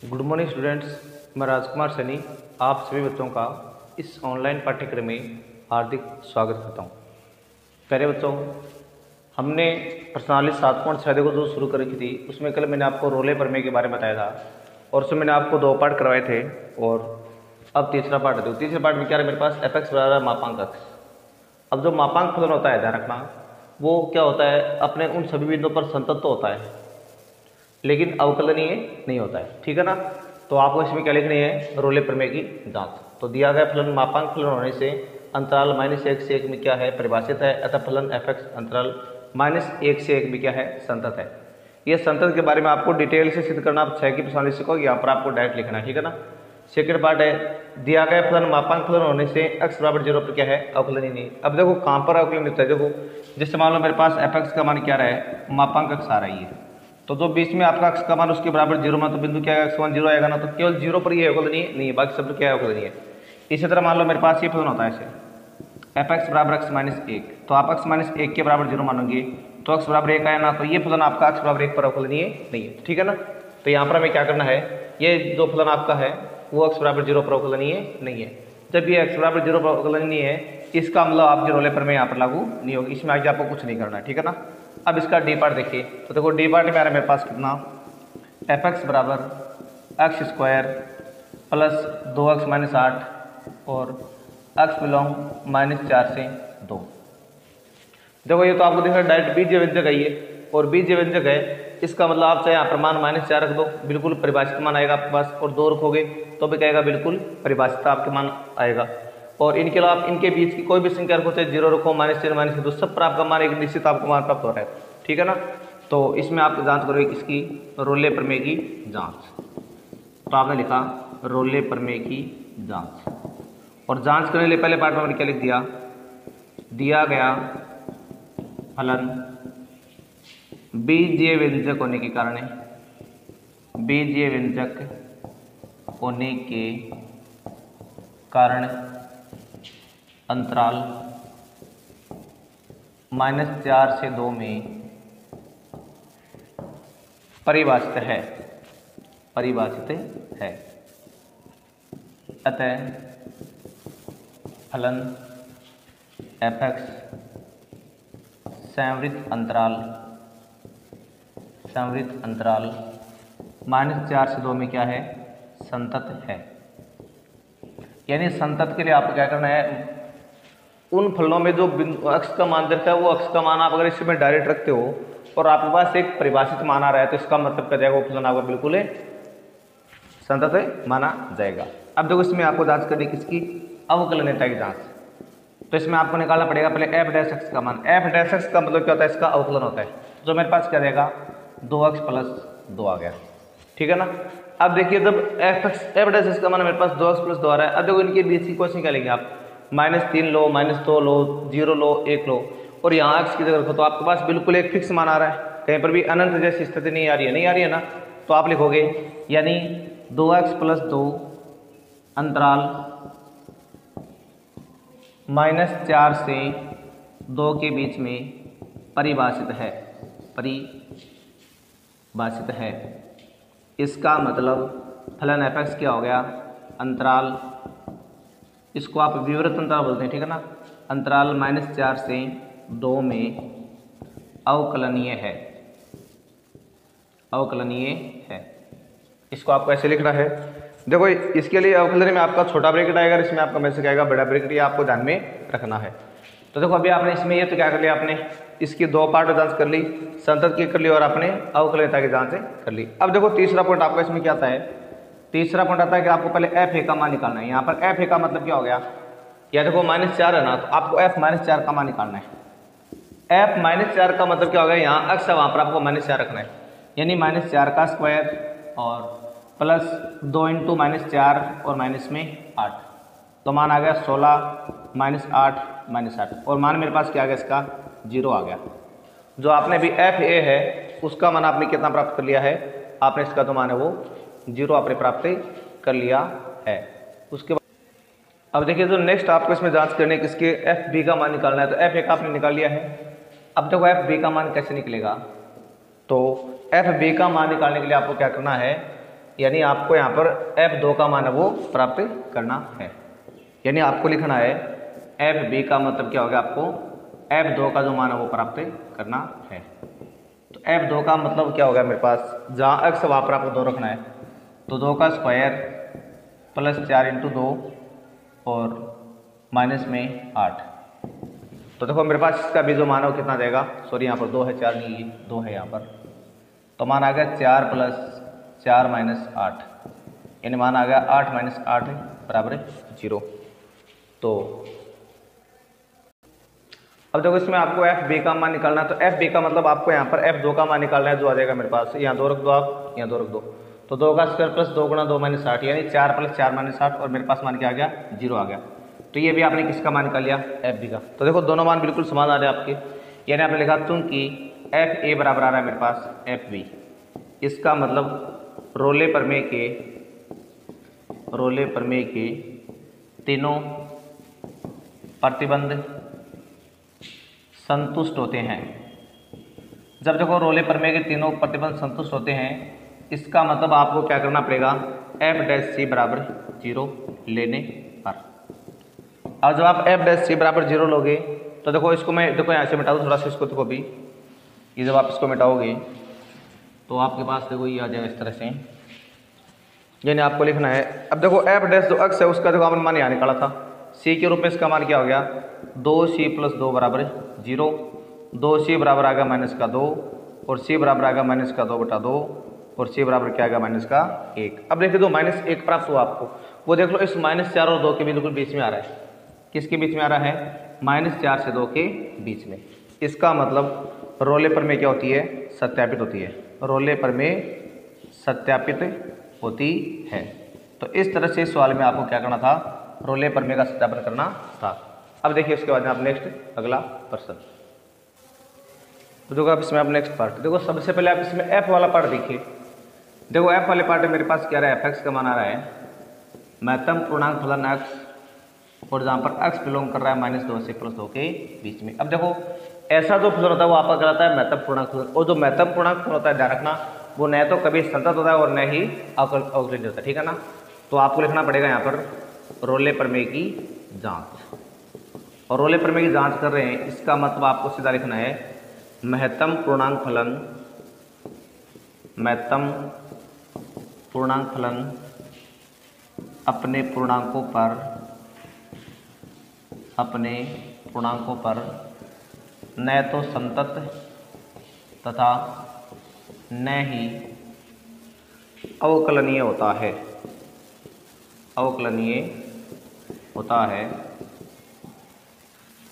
Good morning students, मैं राजकुमार सैनी आप सभी बच्चों का इस ऑनलाइन पाठ्यक्रम में हार्दिक स्वागत करता हूं। पहले बच्चों, हमने प्रश्नावली 7.6 को जो शुरू कर रखी थी उसमें कल मैंने आपको रोले प्रमेय के बारे में बताया था और उसमें मैंने आपको 2 पार्ट करवाए थे और अब तीसरा पार्ट है। तीसरे पार्ट में क्या है मेरे पास f(x) बराबर मापांक x। अब जो मापांक फलन होता है, ध्यान रखना, वो क्या होता है, अपने उन सभी बिंदुओं पर संतत तो होता है लेकिन अवकलनीय नहीं होता है, ठीक है ना। तो आपको इसमें क्या लिखनी है, रोले प्रमेय की जांच। तो दिया गया फलन मापांक फलन होने से अंतराल -1 से 1 में क्या है, परिभाषित है, अतः फलन f(x) अंतराल -1 से 1 में क्या है, संतत है। यह संतत के बारे में आपको डिटेल से सिद्ध करना आप 6 की प्रश्नावली सीखोगे, यहाँ पर आपको डायरेक्ट लिखना है, ठीक है ना। सेकंड पार्ट है, दिया गया फलन मापांक फलन होने से x बराबर 0 पर क्या है, अवकलनीय नहीं। अब देखो कहाँ पर अवकलनीय होता है, देखो जैसे मान लो मेरे पास f(x) का मान क्या रहा है, मापांक x आ रही है, तो जो बीच में आपका x का मान उसके बराबर 0 मान, तो बिंदु क्या है, x1 0 आएगा ना, तो केवल 0 पर ये अवकलनीय नहीं है, बाकी सब क्या है, अवकलनीय है। इसी तरह मान लो मेरे पास ये फलन होता है ऐसे f(x) बराबर x - 1, तो आप x - 1 के बराबर 0 मानोगे तो x बराबर 1 आया ना, तो ये फलन आपका x बराबर 1 पर अवकलनीय नहीं है, ठीक है ना। तो यहाँ पर हमें क्या करना है, ये जो फलन आपका है वो x बराबर 0 पर अवकलनीय नहीं है। जब ये x बराबर 0 पर अवकलनीय नहीं है, इसका मतलब आपके रोले प्रमेय यहाँ पर लागू नहीं होगी, इसमें आगे आपको कुछ नहीं करना है, ठीक है ना। अब इसका डी पार्ट देखिए, तो देखो डी पार्ट में आ रहा है मेरे पास कितना, f(x) बराबर x² प्लस 2x - 8 और x बिलोंग -4 से 2। देखो ये तो आपको देखा डायरेक्ट बीजीय व्यंजक है ये, और बीजीय व्यंजक है, इसका मतलब आप चाहे यहाँ पर मान -4 रख दो, बिल्कुल परिभाषित मान आएगा आपके पास, और 2 रखोगे तो भी कहेगा बिल्कुल परिभाषित आपके मान आएगा। और इनके अलावा आप इनके बीच की कोई भी संख्या रखो, चाहे 0 रखो, -3 -2, सब पर आपका मान एक निश्चित आपको मान प्राप्त हो रहा है, ठीक है ना। तो इसमें आप जांच करोगे किसकी, रोले प्रमेय की जांच। तो आपने लिखा रोले प्रमेय की जांच, और जांच करने के लिए पहले पार्ट में क्या लिख दिया, दिया गया फलन बीजीय व्यंजक होने के कारण, बीजीय व्यंजक होने के कारण अंतराल -4 से 2 में परिभाषित है, परिभाषित है। अतः फलन f(x) संवृत अंतराल -4 से 2 में क्या है, संतत है। यानी संतत के लिए आपको क्या करना है, उन फलनों में जो बिंदु x का मान देता है, वो x का मान आप अगर इसमें डायरेक्ट रखते हो और आपके पास एक परिभाषित मान आ रहा है, तो इसका मतलब क्या जाएगा, वो फलन आपका बिल्कुल संतत माना जाएगा। अब देखो इसमें आपको जांच करनी किसकी, अवकलनीयता की जांच। तो इसमें आपको निकालना पड़ेगा पहले f'(x) का मान। f'(x) का मतलब क्या होता है, इसका अवकलन होता है, जो मेरे पास क्या देगा, 2x + 2 आ गया, ठीक है ना। अब देखिए जब f'(x) का मान मेरे पास 2x + 2 आ रहा है, अब देखो इनके बीच की क्वेश्चन क्या लेंगे आप, -3 लो, -2 लो, 0 लो, 1 लो, और यहाँ x की जगह रखो तो आपके पास बिल्कुल एक फिक्स मान आ रहा है, कहीं पर भी अनंत जैसी स्थिति नहीं आ रही है ना। तो आप लिखोगे यानी 2x + 2 अंतराल -4 से 2 के बीच में परिभाषित है। इसका मतलब फलन f(x) क्या हो गया, अंतराल, इसको आप विवृत अंतराल बोलते हैं, ठीक है ना। अंतराल -4 से 2 में अवकलनीय है। इसको आपको ऐसे लिखना है। देखो इसके लिए अवकलनीय में आपका छोटा ब्रैकेट आएगा, इसमें आपका मैसेज आएगा बड़ा ब्रैकेट, ये आपको ध्यान में रखना है। तो देखो अभी आपने इसमें ये तो क्या कर लिया, आपने इसकी 2 पार्ट जांच कर ली, संतत की कर ली, और आपने अवकलनीयता की जांच कर ली। अब देखो तीसरा पॉइंट आपका इसमें क्या आता है, तीसरा पॉइंट आता है कि आपको पहले f(a) का मान निकालना है। यहाँ पर f(a) का मतलब क्या हो गया, या देखो -4 है ना, तो आपको f -4 का मान निकालना है। f -4 का मतलब क्या हो गया, यहाँ x है वहाँ पर आपको -4 रखना है, यानी -4 का स्क्वायर और प्लस 2 × -4 और माइनस में 8, तो मान आ गया 16 -8 -8, और मान मेरे पास क्या आ गया, इसका 0 आ गया। जो आपने अभी f(a) है उसका मान आपने कितना प्राप्त कर लिया है, आपने इसका जो मान है वो 0 आपने प्राप्त कर लिया है। उसके बाद अब देखिए जो नेक्स्ट आपको इसमें जांच करनी है किसके, f(b) का मान निकालना है। तो f(a) का आपने निकाल लिया है। अब देखो f(b) का मान कैसे निकलेगा, तो f(b) का मान निकालने के लिए आपको क्या करना है, यानी आपको यहाँ पर f2 का मान है वो प्राप्त करना है। यानी आपको लिखना है fb का मतलब क्या होगा, आपको f2 का जो मान है वो प्राप्त करना है। तो f2 का मतलब क्या होगा मेरे पास, जहाँ x वहाँ पर आपको 2 रखना है, तो 2 का स्क्वायर प्लस 4 इंटू 2 और माइनस में 8। तो देखो मेरे पास इसका भी जो मान है वो कितना देगा, सॉरी यहाँ पर 2 है, 4 नहीं, 2 है यहाँ पर। तो मान आ गया 4 प्लस 4 माइनस 8, यानी मान आ गया 8 माइनस 8 बराबर 0। तो अब देखो इसमें आपको FB का मान निकालना है। तो FB का मतलब आपको यहाँ पर F2 का मान निकालना है, जो आ जाएगा मेरे पास, यहाँ 2 रख दो, आप यहाँ 2 रख दो, तो 2 का स्क्वायर प्लस 2 गुणा 2 माइनस 8, यानी 4 प्लस 4 माइनस 8, और मेरे पास मान क्या आ गया, 0 आ गया। तो ये भी आपने किसका मान निकाल लिया, FB का। तो देखो दोनों मान बिल्कुल समान आ रहे हैं आपके, यानी आपने लिखा चूंकि FA बराबर आ रहा है मेरे पास FB, इसका मतलब रोले प्रमेय के तीनों प्रतिबंध संतुष्ट होते हैं। जब देखो रोले प्रमेय के तीनों प्रतिबंध संतुष्ट होते हैं, इसका मतलब आपको क्या करना पड़ेगा, f' बराबर 0 लेने पर। अब जब आप f' बराबर 0 लोगे तो देखो इसको मैं यहाँ से मिटा दूँ थोड़ा सा, इसको देखो भी, ये जब आप इसको मिटाओगे तो आपके पास देखो ये आ जाएगा इस तरह से, यानी आपको लिखना है। अब देखो f' जो x है उसका देखो आपने मान यहाँ निकाला था, c के रूप में इसका मान क्या हो गया, 2c प्लस 2 बराबर 0, 2c बराबर आ गया माइनस का 2, और c बराबर आ गया माइनस का 2 बटा 2, और c बराबर क्या आ गया माइनस का 1। अब देखिए जो -1 प्राप्त हुआ आपको, वो देख लो इस -4 और 2 के बिल्कुल बीच में आ रहा है। किसके बीच में आ रहा है, -4 से 2 के बीच में। इसका मतलब रोले प्रमेय क्या होती है, सत्यापित होती है। रोले प्रमेय सत्यापित होती है। तो इस तरह से इस सवाल में आपको क्या करना था, रोले प्रमेय का सत्यापन करना था। अब देखिए उसके बाद में आप नेक्स्ट अगला प्रश्न, तो देखो अब इसमें आप नेक्स्ट पार्ट देखो। सबसे पहले आप इसमें f वाला पार्ट देखिए। देखो f वाले पार्ट में मेरे पास क्या रहा है, f(x) का मान आ रहा है महत्तम पूर्णांक फलन x, और जहाँ पर x बिलोंग कर रहा है -2 से +2 के बीच में। अब देखो ऐसा जो फलन होता है वो आपका कहलाता है महत्तम पूर्णांक फलन, और जो महत्तम पूर्णांक फलन होता है ध्यान रखना, वो न तो कभी संतत होता है और न ही अवकलनीय होता है, ठीक है ना। तो आपको लिखना पड़ेगा यहाँ पर रोले प्रमेय की जांच, और रोले प्रमेय की जांच कर रहे हैं, इसका मतलब आपको सीधा लिखना है महत्तम पूर्णांक फलन अपने पूर्णांकों पर न तो संतत तथा न ही अवकलनीय होता है,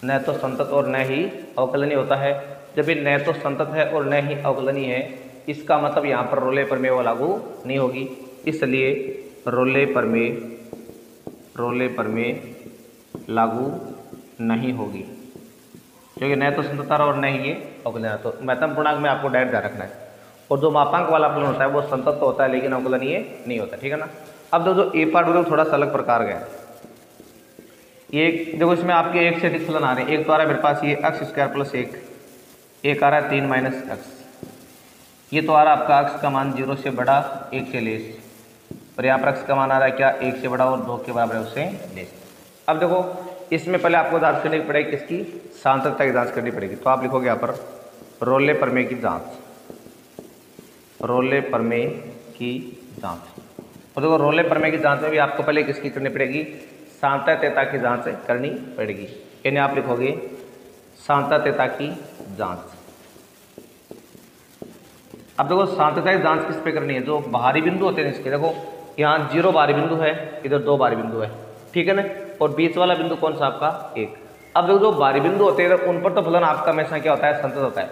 न तो संतत और न ही अवकलनीय होता है। जब ये न तो संतत है और न ही अवकलनीय है, इसका मतलब यहाँ पर रोले प्रमेय वो लागू नहीं होगी, इसलिए रोले प्रमेय लागू नहीं होगी, क्योंकि न तो संतत और न ही ये अवकलनीय। तो महत्तम पूर्णांक में आपको डायरेक्ट ध्यान रखना है, और जो मापांक वाला फलन होता है वो संतत तो होता है लेकिन अवकलनीय नहीं होता, ठीक है ना। अब जो ए पार्ट होता है थोड़ा सा अलग प्रकार का है। एक देखो इसमें आपके एक से अधिक फलन आ रहे हैं। एक तो आ रहा है मेरे पास ये x² + 1, एक आ रहा है 3 - x, ये तो आ रहा है आपका x का मान 0 से बड़ा 1 से लेस, और यहाँ पर x का मान आ रहा है क्या 1 से बड़ा और 2 के बराबर है उससे लेस। अब देखो इसमें पहले आपको जांच करनी पड़ेगी, किसकी, सार्थकता की जांच करनी पड़ेगी। तो आप लिखोगे यहाँ पर रोले प्रमेय की जांच, रोले प्रमेय की जांच। और देखो रोले प्रमेय की जांच में भी आपको पहले किसकी करनी पड़ेगी, सार्थकता की जांच करनी पड़ेगी, यानी आप लिखोगे सार्थकता की जांच। अब देखो सार्थकता की जांच किस पे करनी है, जो बाहरी बिंदु होते हैं इसके, देखो यहाँ 0 बाहरी बिंदु है, इधर 2 बाहरी बिंदु है, ठीक है ना, और बीच वाला बिंदु कौन सा आपका 1। अब देखो जो बाहरी बिंदु होते हैं उन पर तो फलन आपका हमेशा क्या होता है, संतत होता है।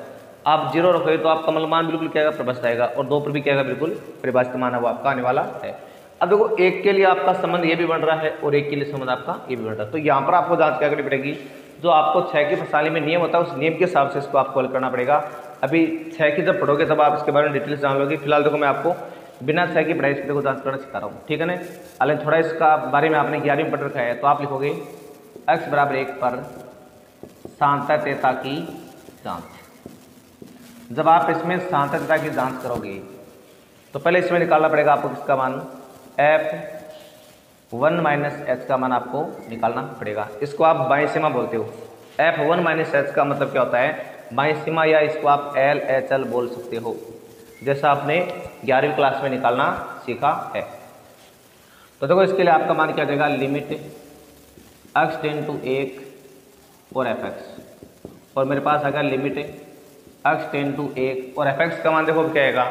आप 0 रखोगे तो आपका मान बिल्कुल क्या है, प्रभाषित आएगा, और 2 पर भी क्या है, बिल्कुल परिभाषित मान है वो आपका आने वाला है। अब देखो 1 के लिए आपका संबंध ये भी बन रहा है और 1 के लिए संबंध आपका ये भी बन रहा है। तो यहाँ पर आपको जांच क्या करनी पड़ेगी, जो आपको 6 की प्रश्नावली में नियम होता है उस नियम के हिसाब से इसको आपको हल करना पड़ेगा। अभी 6 की जब पढ़ोगे तब आप इसके बारे में डिटेल्स जान लोगे। फिलहाल देखो मैं आपको बिना 6 की पढ़ाई को जांच करना सिखा रहा हूँ, ठीक है ना। हालांकि थोड़ा इसका बारे में आपने 11वीं में पढ़ रखा है। तो आप लिखोगे x = 1 पर सार्थकता की जांच। जब आप इसमें सार्थकता की जांच करोगे तो पहले इसमें निकालना पड़ेगा आपको किसका मान, f1 माइनस h का मान आपको निकालना पड़ेगा। इसको आप बाईं सीमा बोलते हो। f1 माइनस h का मतलब क्या होता है, बाईं सीमा, या इसको आप LHL बोल सकते हो, जैसा आपने 11वीं क्लास में निकालना सीखा है। तो देखो इसके लिए आपका मान क्या देगा, लिमिट x टेंड टू 1 और fx, और मेरे पास आएगा लिमिट x टेंड टू 1 और fx का मान देखो क्या आएगा।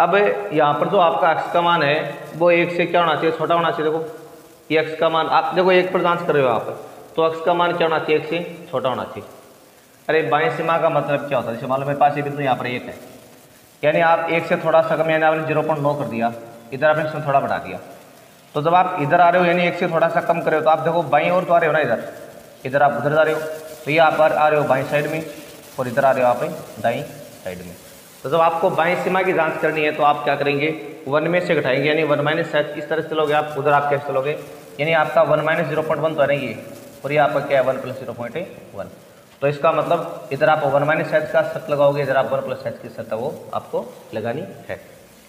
अब यहाँ पर जो आपका x का मान है वो 1 से क्या होना चाहिए, छोटा होना चाहिए। देखो ये x का मान आप देखो 1 पर जांच कर रहे हो आप, तो x का मान क्या होना चाहिए, 1 से छोटा होना चाहिए। अरे बाईं सीमा का मतलब क्या होता है, जैसे मान लो मेरे पास ये बिंदु यहाँ पर 1 है, यानी आप 1 से थोड़ा सा कम, यानी आपने 0.9 कर दिया, इधर आपने इसमें थोड़ा बढ़ा दिया। तो जब आप इधर आ रहे हो यानी 1 से थोड़ा सा कम कर रहे हो, तो आप देखो बाईं ओर तो आ रहे हो ना, इधर आप उधर जा रहे हो, तो ये आप आ रहे हो बाईं साइड में, और इधर आ रहे हो आप दाईं साइड में। तो जब आपको बाईं सीमा की जांच करनी है तो आप क्या करेंगे, 1 में से घटाएंगे, यानी 1 माइनस h, इस तरह से चलोगे आप, उधर आप कैसे चलोगे, यानी आपका 1 माइनस 0.1 तो आ रही है, और ये आपका क्या है 1 प्लस 0.1। तो इसका मतलब इधर आप 1 माइनस h का शर्त लगाओगे, इधर आप 1 प्लस h की शर्त वो आपको लगानी है,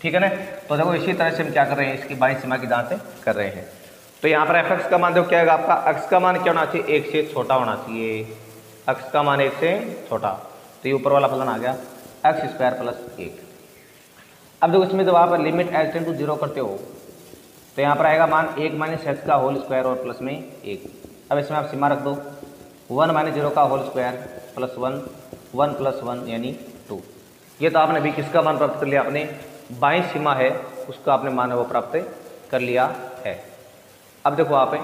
ठीक है ना। तो देखो इसी तरह से हम क्या कर रहे हैं, इसकी बाईं सीमा की जांच कर रहे हैं। तो यहाँ पर fx का मान देखो क्या आएगा आपका, x का मान क्या होना चाहिए, 1 से छोटा होना चाहिए, x का मान 1 से छोटा, तो ये ऊपर वाला फलन आ गया x स्क्वायर प्लस 1। अब देखो इसमें जब आप लिमिट h टेंड टू 0 करते हो तो यहाँ पर आएगा मान 1 माइनस h का होल स्क्वायर और प्लस में 1। अब इसमें आप सीमा रख दो, 1 माइनस 0 का होल स्क्वायर प्लस 1 प्लस 1 यानी 2। ये तो आपने भी किसका मान प्राप्त कर लिया, आपने बाईं सीमा है उसका आपने मान है वो प्राप्त कर लिया है। अब देखो आप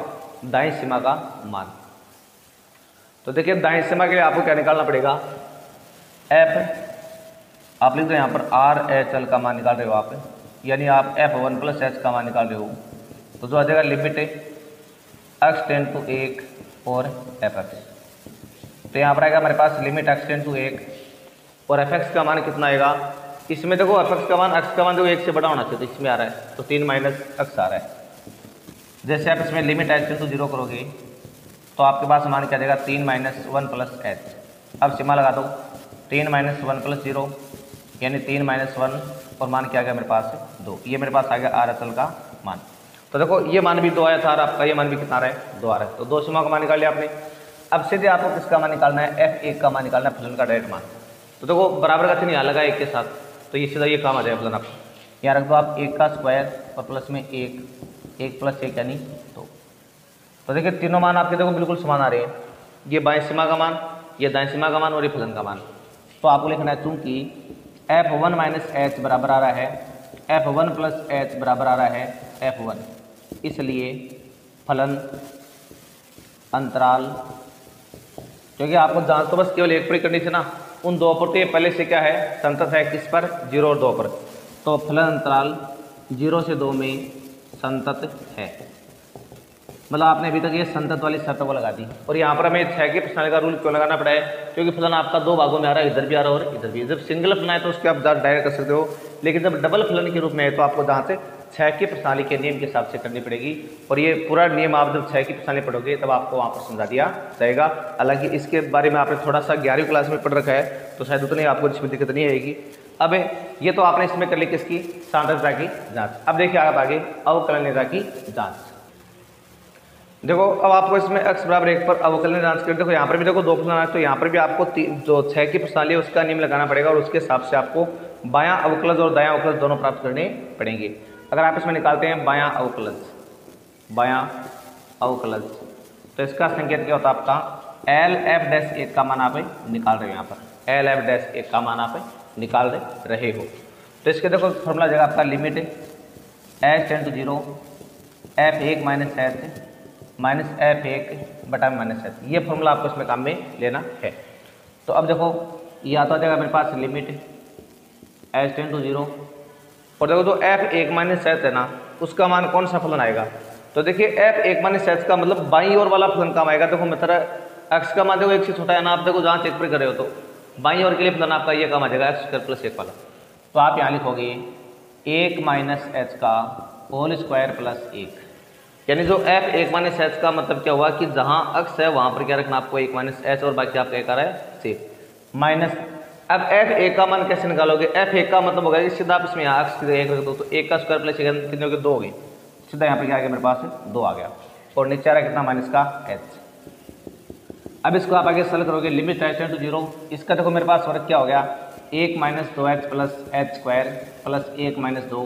दाईं सीमा का मान, तो देखिए दाईं सीमा के लिए आपको क्या निकालना पड़ेगा, f आप लिख दो यहाँ पर RHL का मान निकाल रहे हो आप, यानी आप f1 प्लस h का मान निकाल रहे हो, तो जो आ जाएगा लिमिट x टेंड टू 1 और fx। तो यहाँ पर आएगा हमारे पास लिमिट x टेंड टू 1 और fx का मान कितना आएगा, इसमें देखो fx का मान, x का मान देखो 1 से बड़ा होना चाहिए, तो इसमें आ रहा है तो 3 माइनस x आ रहा है। जैसे आप इसमें लिमिट h टेंड टू 0 करोगे तो आपके पास मान क्या देगा, 3 माइनस 1 प्लस h। अब सीमा लगा दो, 3 माइनस 1 प्लस 0 यानी 3 माइनस 1 और मान क्या आ गया मेरे पास 2, ये मेरे पास आ गया RHL का मान। तो देखो ये मान भी 2 आया था और आपका ये मान भी कितना आ रहा है, 2 आ रहा है, तो 2 सीमा का मान निकाल लिया आपने। अब सीधे आपको किसका मान निकालना है, f1 का मान निकालना है, फलन का डायरेक्ट मान। तो देखो बराबर का चिन्ह यहाँ लगा 1 के साथ, तो ये सीधा ये काम आ जाएगा फलन आपको, यहाँ रख दो आप 1 का स्क्वायर और प्लस में 1 प्लस 1 यानी 2। तो देखिए तीनों मान आपके देखो बिल्कुल समान आ रहे हैं, ये बाईं सीमा का मान, ये दाईं सीमा का मान और ये फलन का मान। तो आपको लिखना है चूंकि f1 माइनस h बराबर आ रहा है f1 प्लस h बराबर आ रहा है f1, इसलिए फलन अंतराल, क्योंकि आपको जांच तो बस केवल एक पर ही करनी थी ना, उन 2 पर, तो ये पहले से क्या है संतत है, किस पर, 0 और 2 पर। तो फलन अंतराल 0 से 2 में संतत है, मतलब आपने अभी तक ये संतत वाली शर्त को लगा दी। और यहाँ पर हमें 6 के प्रश्नावली का रूल क्यों लगाना पड़ा है, क्योंकि फलन आपका 2 भागों में आ रहा है, इधर भी आ रहा है और इधर भी। जब सिंगल फलन है तो उसके आप डायरेक्ट कर सकते हो, लेकिन जब डबल फलन के रूप में है तो आपको जांच 6 की प्रश्नावली के नियम के हिसाब से करनी पड़ेगी। और ये पूरा नियम आप जब 6 की प्रश्नावली पढ़ोगे तब आपको वहाँ पर समझा दिया जाएगा। हालांकि इसके बारे में आपने थोड़ा सा 11वीं क्लास में पढ़ रखा है, तो शायद उतनी आपको इसमें दिक्कत नहीं आएगी। अब ये तो आपने इसमें कर ली किसकी, सांद्रता की जाँच। अब देखिए आप आगे अवकलनीयता की जाँच। देखो अब आपको इसमें x बराबर 1 पर अवकलनीय जांच कर, देखो यहाँ पर भी देखो 2 फलन है, तो यहाँ पर भी आपको जो 6 की प्रश्नावली है उसका नियम लगाना पड़ेगा, और उसके हिसाब से आपको बायां अवकलज और दायां अवकलज दोनों प्राप्त करने पड़ेंगे। अगर आप इसमें निकालते हैं बायां अवकलज, तो इसका संकेत क्या होता है आपका LF-1 का मान आप निकाल रहे हो, यहाँ पर LF-1 का मान आप निकाल रहे हो। तो इसके देखो फॉर्मूला जगह आपका limit h tend to 0 f1 minus h minus f1 बटा माइनस h, ये फॉर्मूला आपको इसमें काम में लेना है। तो अब देखो ये आता जाएगा मेरे पास लिमिट h टेंड टू 0, और देखो जो f1 माइनस h है ना उसका मान कौन सा फलन आएगा, तो देखिए f1 माइनस h का मतलब बाईं ओर वाला फलन काम आएगा। देखो मतलब x का मान देखो 1 से छोटा है ना, आप देखो जहाँ चेक पर कर रहे हो तो बाईं ओर के लिए फलन आपका ये काम आ जाएगा x स्क्वायर प्लस 1 वाला। तो आप यहाँ लिखोगे 1 माइनस h का होल स्क्वायर प्लस 1, यानी जो f1 माइनस h का मतलब क्या हुआ कि जहाँ x है वहाँ पर क्या रखना आपको 1 माइनस h, और बाकी आपका क्या रहा है सेफ, माइनस अब f1 का मान कैसे निकालोगे? f1 का मतलब होगा कि सीधा आप इसमें यहाँ सीधे 1 रख दो तो 1 का स्क्वायर प्लस कितने हो गए 2 हो गए, सीधा यहाँ पे क्या आ गया मेरे पास 2 आ गया और नीचे आ रहा कितना माइनस का h। अब इसको आप आगे सॉल्व करोगे लिमिट टेंड टू 0, इसका देखो मेरे पास वर्ग क्या हो गया 1 minus 2h plus h square plus 1 minus 2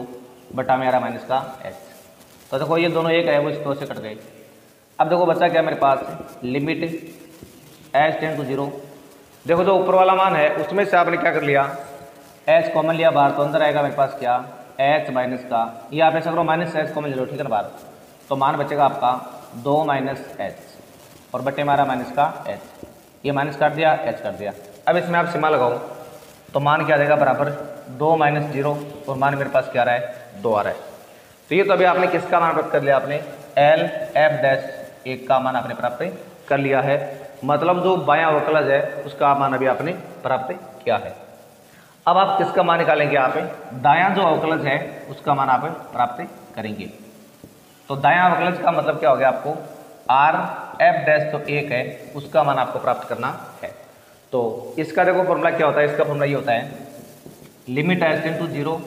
बटा में आ रहा माइनस का h। तो देखो ये दोनों एक है वो इस 2 से कट गए। अब देखो बच्चा क्या मेरे पास लिमिट h टेंड टू 0, देखो जो ऊपर वाला मान है उसमें से आपने क्या कर लिया h कॉमन लिया बाहर, तो अंदर आएगा मेरे पास क्या h माइनस का, ये आप ऐसा करो माइनस h कॉमन ले लो, ठीक है ना बाहर, तो मान बचेगा आपका 2 माइनस h और बटे मारा माइनस का h, ये माइनस काट दिया h काट दिया। अब इसमें आप सीमा लगाओ तो मान क्या आ जाएगा बराबर 2 माइनस 0 और मान मेरे पास क्या आ रहा है 2 आ रहा है। तो ये तो अभी आपने किसका मान प्राप्त कर लिया, आपने एल एफ डैश 1 का मान आपने प्राप्त कर लिया है, मतलब जो बायां अवकलज है उसका मान अभी आपने प्राप्त किया है। अब आप किसका मान निकालेंगे, आप दायां जो अवकलज है उसका मान आप प्राप्त करेंगे। तो दायां अवकलज का मतलब क्या हो गया, आपको आर एफ डैश जो 1 है उसका मान आपको प्राप्त करना है। तो इसका देखो फॉर्मूला क्या होता है, इसका फॉर्मूला ये होता है लिमिट एच टेंड टू 0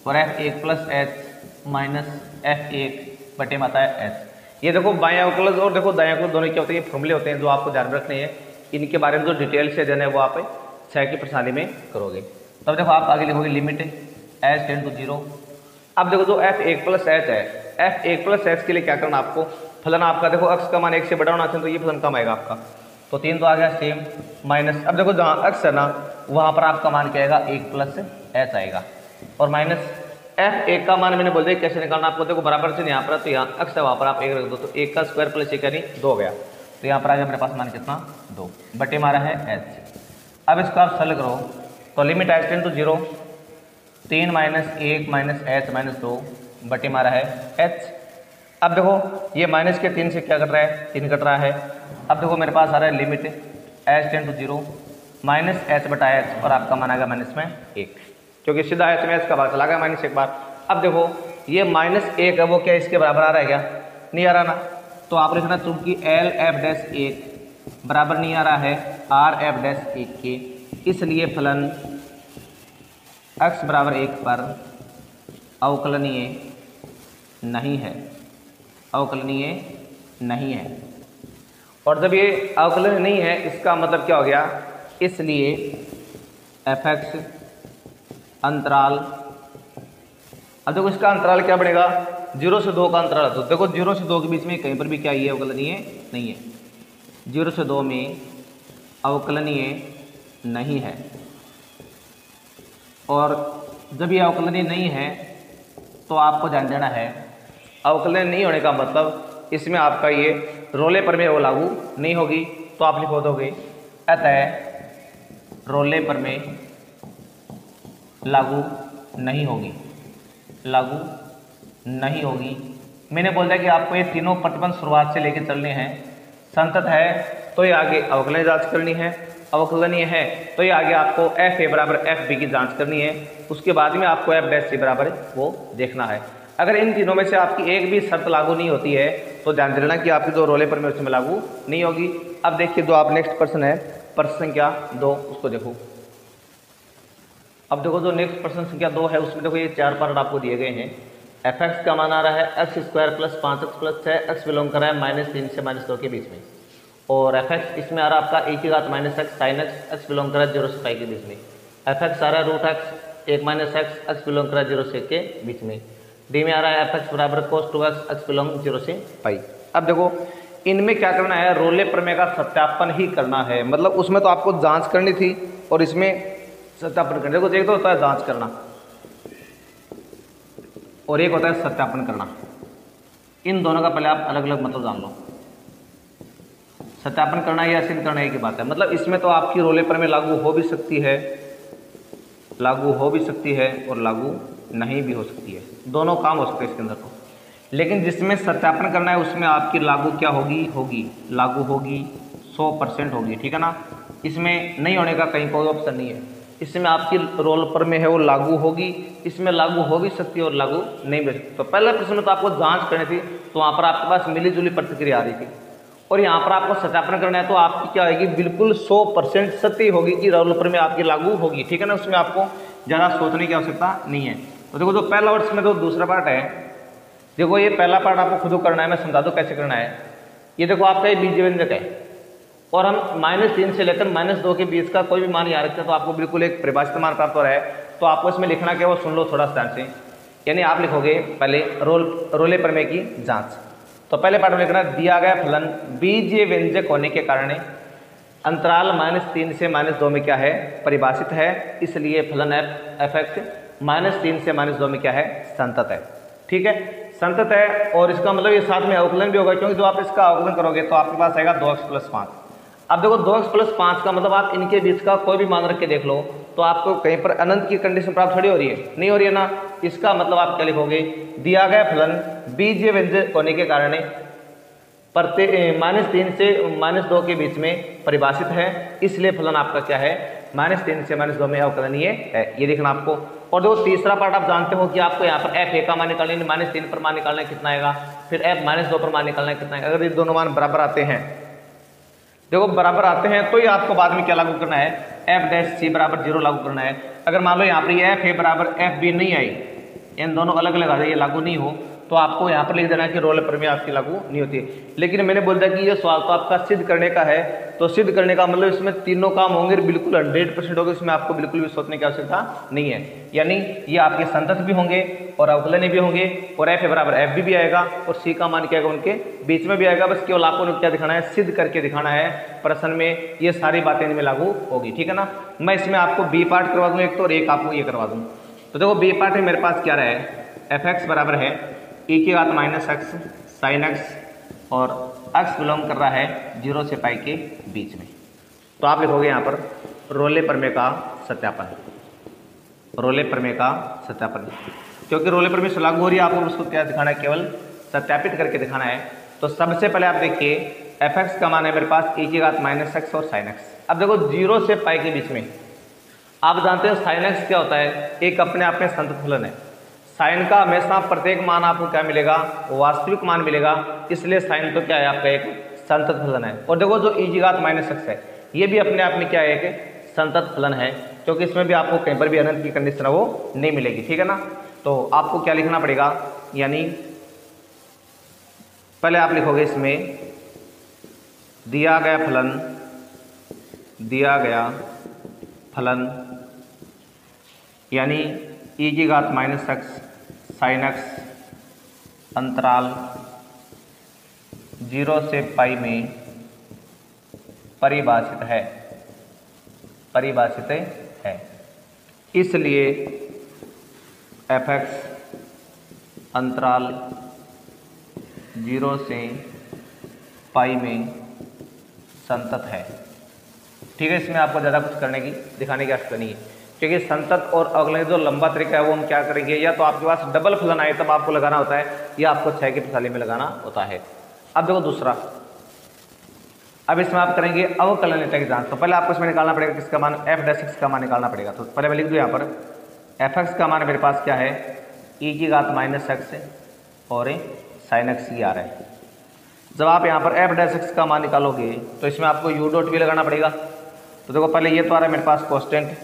और f1 plus H minus f1 बटे माता है एच। ये देखो बायां अवकलज और देखो दायां अवकलज दोनों क्या होते हैं, ये फॉर्मूले होते हैं जो आपको ध्यान रखने हैं, इनके बारे में जो डिटेल से देना है वो आप 6 की प्रणाली में करोगे। तब देखो आप आगे लिखोगे लिमिट एच टेंड टू 0। अब देखो जो f1 प्लस एच है, f1 प्लस एच के लिए क्या करना आपको, फलन आपका देखो अक्स का मान 1 से बड़ा होना चाहिए, तो ये फलन कम आएगा आपका, तो 3 तो आ गया सेम माइनस। अब देखो जहाँ अक्स है ना वहाँ पर आपका मान क्या आएगा 1 प्लस एच आएगा और माइनस f1 का मान मैंने बोल दिया कैसे निकालना आपको, देखो बराबर से यहाँ पर तो यहाँ अक्स है वहाँ पर आप 1 रख दो, तो 1 का स्क्वायर प्लस 1 यानी 2 हो गया, तो यहाँ पर आ गया मेरे पास मान कितना 2 बटे मारा है एच। अब इसको आप सॉल्व करो तो limit H tend to 0 3 minus 1 minus H minus 2 बटे मारा है एच। अब देखो ये माइनस के 3 से क्या कट रहा है 3 कट रहा है। अब देखो मेरे पास आ रहा है limit H tend to 0 minus H बटा एच और आपका मान आएगा माइनस में 1, क्योंकि सीधा एच में एच का भाग चला गया माइनस 1 बार। अब देखो ये माइनस 1 है वो क्या इसके बराबर आ रहा है क्या, नहीं आ रहा ना, तो आप लिखना चूंकि एल एफ डैश 1 बराबर नहीं आ रहा है आर एफ डैश 1 के, इसलिए फलन x बराबर 1 पर अवकलनीय नहीं है, अवकलनीय नहीं है। और जब ये अवकलनीय नहीं है इसका मतलब क्या हो गया, इसलिए f(x) अंतराल, अब देखो इसका अंतराल क्या बनेगा 0 से 2 का अंतराल है, तो देखो 0 से 2 के बीच में कहीं पर भी क्या ये अवकलनीय नहीं है, 0 से 2 में अवकलनीय नहीं है। और जब ये अवकलनीय नहीं है तो आपको ध्यान देना है अवकलनीय नहीं होने का मतलब इसमें आपका ये रोले प्रमेय वो लागू नहीं होगी, तो आप लिखो दोगे अतः रोले प्रमेय लागू नहीं होगी, लागू नहीं होगी। मैंने बोल दिया कि आपको ये तीनों प्रतिबंध शुरुआत से लेकर चलने हैं, संतत है तो ये आगे अवकलनीय जांच करनी है, अवकलनीय है तो ये आगे आपको एफ ए बराबर एफ बी की जांच करनी है, उसके बाद में आपको एफ डैश सी बराबर वो देखना है। अगर इन तीनों में से आपकी एक भी शर्त लागू नहीं होती है तो ध्यान देना कि आपकी जो रोले पर में उसमें लागू नहीं होगी। अब देखिए जो आप नेक्स्ट प्रश्न है प्रश्न संख्या 2 उसको देखो। अब देखो जो नेक्स्ट प्रश्न संख्या 2 है उसमें देखो ये 4 पार्ट आपको दिए गए हैं। एफ एक्स का मान आ रहा है x square plus 5x plus 6x belong कर रहा है -3 से -2 के बीच में, और एफ एक्स इसमें आ रहा है आपका e की घात -x sin x बिलोंग कर रहा है 0 से पाई के बीच में। एफ एक्स आ रहा है √x 1 - x बिलोंग कर रहा है 0 से के बीच में। डी में आ रहा है एफ एक्स बराबर cos 2x x बिलोंग 0 से पाई। अब देखो इनमें क्या करना है, रोले प्रमेय का सत्यापन ही करना है, मतलब उसमें तो आपको जांच करनी थी और इसमें सत्यापन करना। देखो एक तो होता है जांच करना और एक होता है सत्यापन करना, इन दोनों का पहले आप अलग अलग मतलब जान लो। सत्यापन करना या सिद्ध करना एक ही बात है, मतलब इसमें तो आपकी रोले प्रमेय लागू हो भी सकती है, लागू हो भी सकती है और लागू नहीं भी हो सकती है, दोनों काम हो सकते हैं इसके अंदर तो। लेकिन जिसमें सत्यापन करना है उसमें आपकी लागू क्या होगी लागू होगी 100% होगी, ठीक है ना। इसमें नहीं होने का कहीं कोई ऑप्शन नहीं है, इसमें आपकी रोल प्रमेय है वो लागू होगी, इसमें लागू हो भी सकती है और लागू नहीं भी सकती। तो पहले प्रश्न में तो आपको जांच करनी थी, तो वहाँ पर आपके पास मिली जुली प्रतिक्रिया आ रही थी, और यहाँ पर आपको सत्यापन करना है तो आपकी क्या होगी, बिल्कुल 100% सत्य होगी कि रोल में आपकी लागू होगी, ठीक है ना। उसमें आपको ज़्यादा सोचने की आवश्यकता नहीं है। तो देखो जो पहला और इसमें जो दूसरा पार्ट है, देखो ये पहला पार्ट आपको खुद करना है, मैं समझा दूँ कैसे करना है। ये देखो आपका ये बीजीय व्यंजक है और हम -3 से लेकर -2 के बीच का कोई भी मान यहाँ रखते हैं तो आपको बिल्कुल एक परिभाषित मान प्राप्त हो रहा है। तो आपको इसमें लिखना क्या है वो सुन लो थोड़ा ध्यान से। यानी आप लिखोगे पहले रोले प्रमेय की जांच। तो पहले पार्ट में लिखना, दिया गया फलन बीजीय व्यंजक होने के कारण अंतराल -3 से -2 में क्या है, परिभाषित है, इसलिए फलन f(x) -3 से -2 में क्या है, संतत है। ठीक है, संतत है। और इसका मतलब ये साथ में अवकलन भी होगा, क्योंकि जो आप इसका अवकलन करोगे तो आपके पास आएगा 2x + 5। अब देखो 2x + 5 का मतलब आप इनके बीच का कोई भी मान रख के देख लो तो आपको कहीं पर अनंत की कंडीशन प्राप्त थोड़ी हो रही है, नहीं हो रही है ना। इसका मतलब आप क्या लिखोगे, दिया गया फलन बीजीय व्यंजक होने के कारण -3 से -2 के बीच में परिभाषित है, इसलिए फलन आपका क्या है, -3 से -2 में अवकलनीय है, ये देखना आपको। और देखो तीसरा पार्ट आप जानते हो कि आपको यहाँ पर f(a) का मान निकालना है, -3 पर मान निकालना है कितना आएगा, फिर f -2 पर मान निकालना है कितना आएगा। अगर ये दोनों मान बराबर आते हैं, देखो बराबर आते हैं तो ये आपको बाद में क्या लागू करना है, f' = 0 लागू करना है। अगर मान लो यहाँ पर ये f(a) = fb नहीं आई, इन दोनों अलग अलग आ जाए, ये लागू नहीं हो, तो आपको यहाँ पर लिख देना कि रोल प्रमेय आपकी लागू नहीं होती। लेकिन मैंने बोल दिया कि ये सवाल तो आपका सिद्ध करने का है, तो सिद्ध करने का मतलब इसमें तीनों काम होंगे, बिल्कुल 100% होंगे, इसमें आपको बिल्कुल भी सोचने की आवश्यकता नहीं है। यानी ये आपके संतत भी होंगे और अवकलनीय भी होंगे, और f = fb भी आएगा और c का मान क्या आएगा, उनके बीच में भी आएगा। बस केवल आपको क्या दिखाना है, सिद्ध करके दिखाना है प्रश्न में, ये सारी बातें इनमें लागू होगी, ठीक है ना। मैं इसमें आपको बी पार्ट करवा दूँ एक तो, और एक आपको ये करवा दूँ। तो देखो बी पार्ट में मेरे पास क्या रहा है, f(x) बराबर है e⁻⁻x sin x, और x बिलोंग कर रहा है 0 से π के बीच में। तो आप लिखोगे यहाँ पर रोले प्रमेय का सत्यापन, रोले प्रमेय का सत्यापन, क्योंकि रोले प्रमेय से लागू हो रही है, आपको उसको क्या दिखाना है, केवल सत्यापित करके दिखाना है। तो सबसे पहले आप देखिए f(x) का मान है मेरे पास e⁻⁻x और sin x। अब देखो 0 से π के बीच में आप जानते हैं sin x क्या होता है, एक अपने आप में संतत फलन है। साइन का हमेशा प्रत्येक मान आपको क्या मिलेगा, वास्तविक मान मिलेगा, इसलिए साइन तो क्या है आपका एक संतत फलन है। और देखो जो e⁻⁻x है ये भी अपने आप में क्या है, एक संतत फलन है, क्योंकि इसमें भी आपको कहीं पर भी अनंत की कंडीशन है वो नहीं मिलेगी, ठीक है ना। तो आपको क्या लिखना पड़ेगा, यानी पहले आप लिखोगे इसमें दिया गया फलन यानी e⁻⁻x sin x अंतराल 0 से π में परिभाषित है, इसलिए f(x) अंतराल 0 से π में संतत है। ठीक है, इसमें आपको ज़्यादा कुछ करने की दिखाने की आवश्यकता नहीं है, क्योंकि संतत और अवकलनीय जो लंबा तरीका है वो हम क्या करेंगे, या तो आपके पास डबल फलन आए तब आपको लगाना होता है, या आपको 6 की प्रणाली में लगाना होता है। अब देखो दूसरा, अब इसमें आप करेंगे अवकलनीयता की जांच। तो पहले आपको इसमें निकालना पड़ेगा किसका मान, f' का मान निकालना पड़ेगा। तो पहले मैं लिख दूँ यहाँ पर f(x) का मान मेरे पास क्या है, e⁻⁻x और sin x ही आ रहा है। जब आप यहाँ पर f' का मान निकालोगे तो इसमें आपको u डॉट भी लगाना पड़ेगा। तो देखो पहले ये तो आ रहा है मेरे पास कॉन्स्टेंट,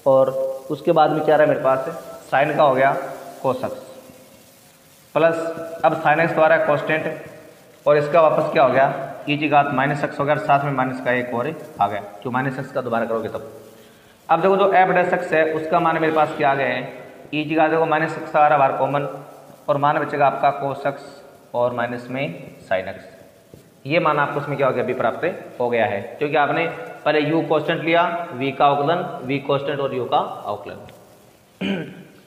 और उसके बाद में क्या आ रहा है मेरे पास, साइन का हो गया cos x, प्लस अब साइन x तो आ रहा है कॉन्स्टेंट, और इसका वापस क्या हो गया, e⁻⁻x हो गया, साथ में माइनस का एक और आ गया, जो -x का दोबारा करोगे तब। अब देखो जो f' है उसका मान मेरे पास क्या आ गया है, देखो -x आ रहा बाहर कॉमन, और मान बचेगा आपका cos x और माइनस में sin x। ये मान आपको उसमें क्या हो गया, भी प्राप्त हो गया है, क्योंकि आपने पहले u कांस्टेंट लिया, v का अवकलन, v कांस्टेंट और u का अवकलन।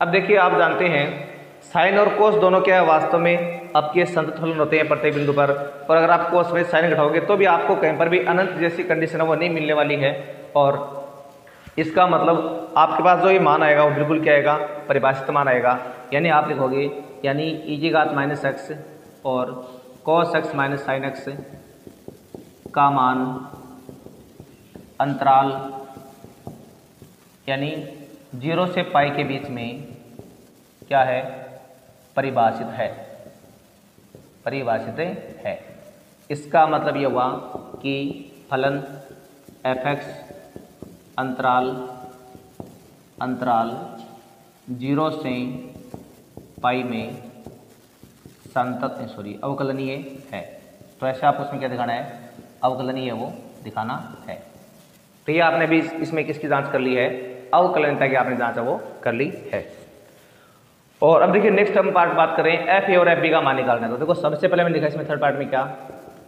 अब देखिए आप जानते हैं साइन और कोस दोनों क्या है, वास्तव में आपके संतत फलन होते हैं प्रत्येक बिंदु पर, और अगर आप कोस में साइन घटाओगे तो भी आपको कहीं पर भी अनंत जैसी कंडीशन है वो नहीं मिलने वाली है। और इसका मतलब आपके पास जो ये मान आएगा वो बिल्कुल क्या आएगा, परिभाषित मान आएगा। यानी आप लिखोगे, यानी e⁻⁻x और cos x - sin x का मान अंतराल यानी 0 से π के बीच में क्या है, परिभाषित है। इसका मतलब ये हुआ कि फलन f(x) अंतराल 0 से पाई में अवकलनीय है। तो ऐसे आपको उसमें क्या दिखाना है, अवकलनीय वो दिखाना है। तो ये आपने भी इसमें किसकी जांच कर ली है, अवकलनीयता की आपने जांच वो कर ली है। और अब देखिए नेक्स्ट हम पार्ट बात करें एफ ए और एफ बी का मान निकालना है। तो देखो सबसे पहले मैंने लिखा इसमें थर्ड पार्ट में क्या,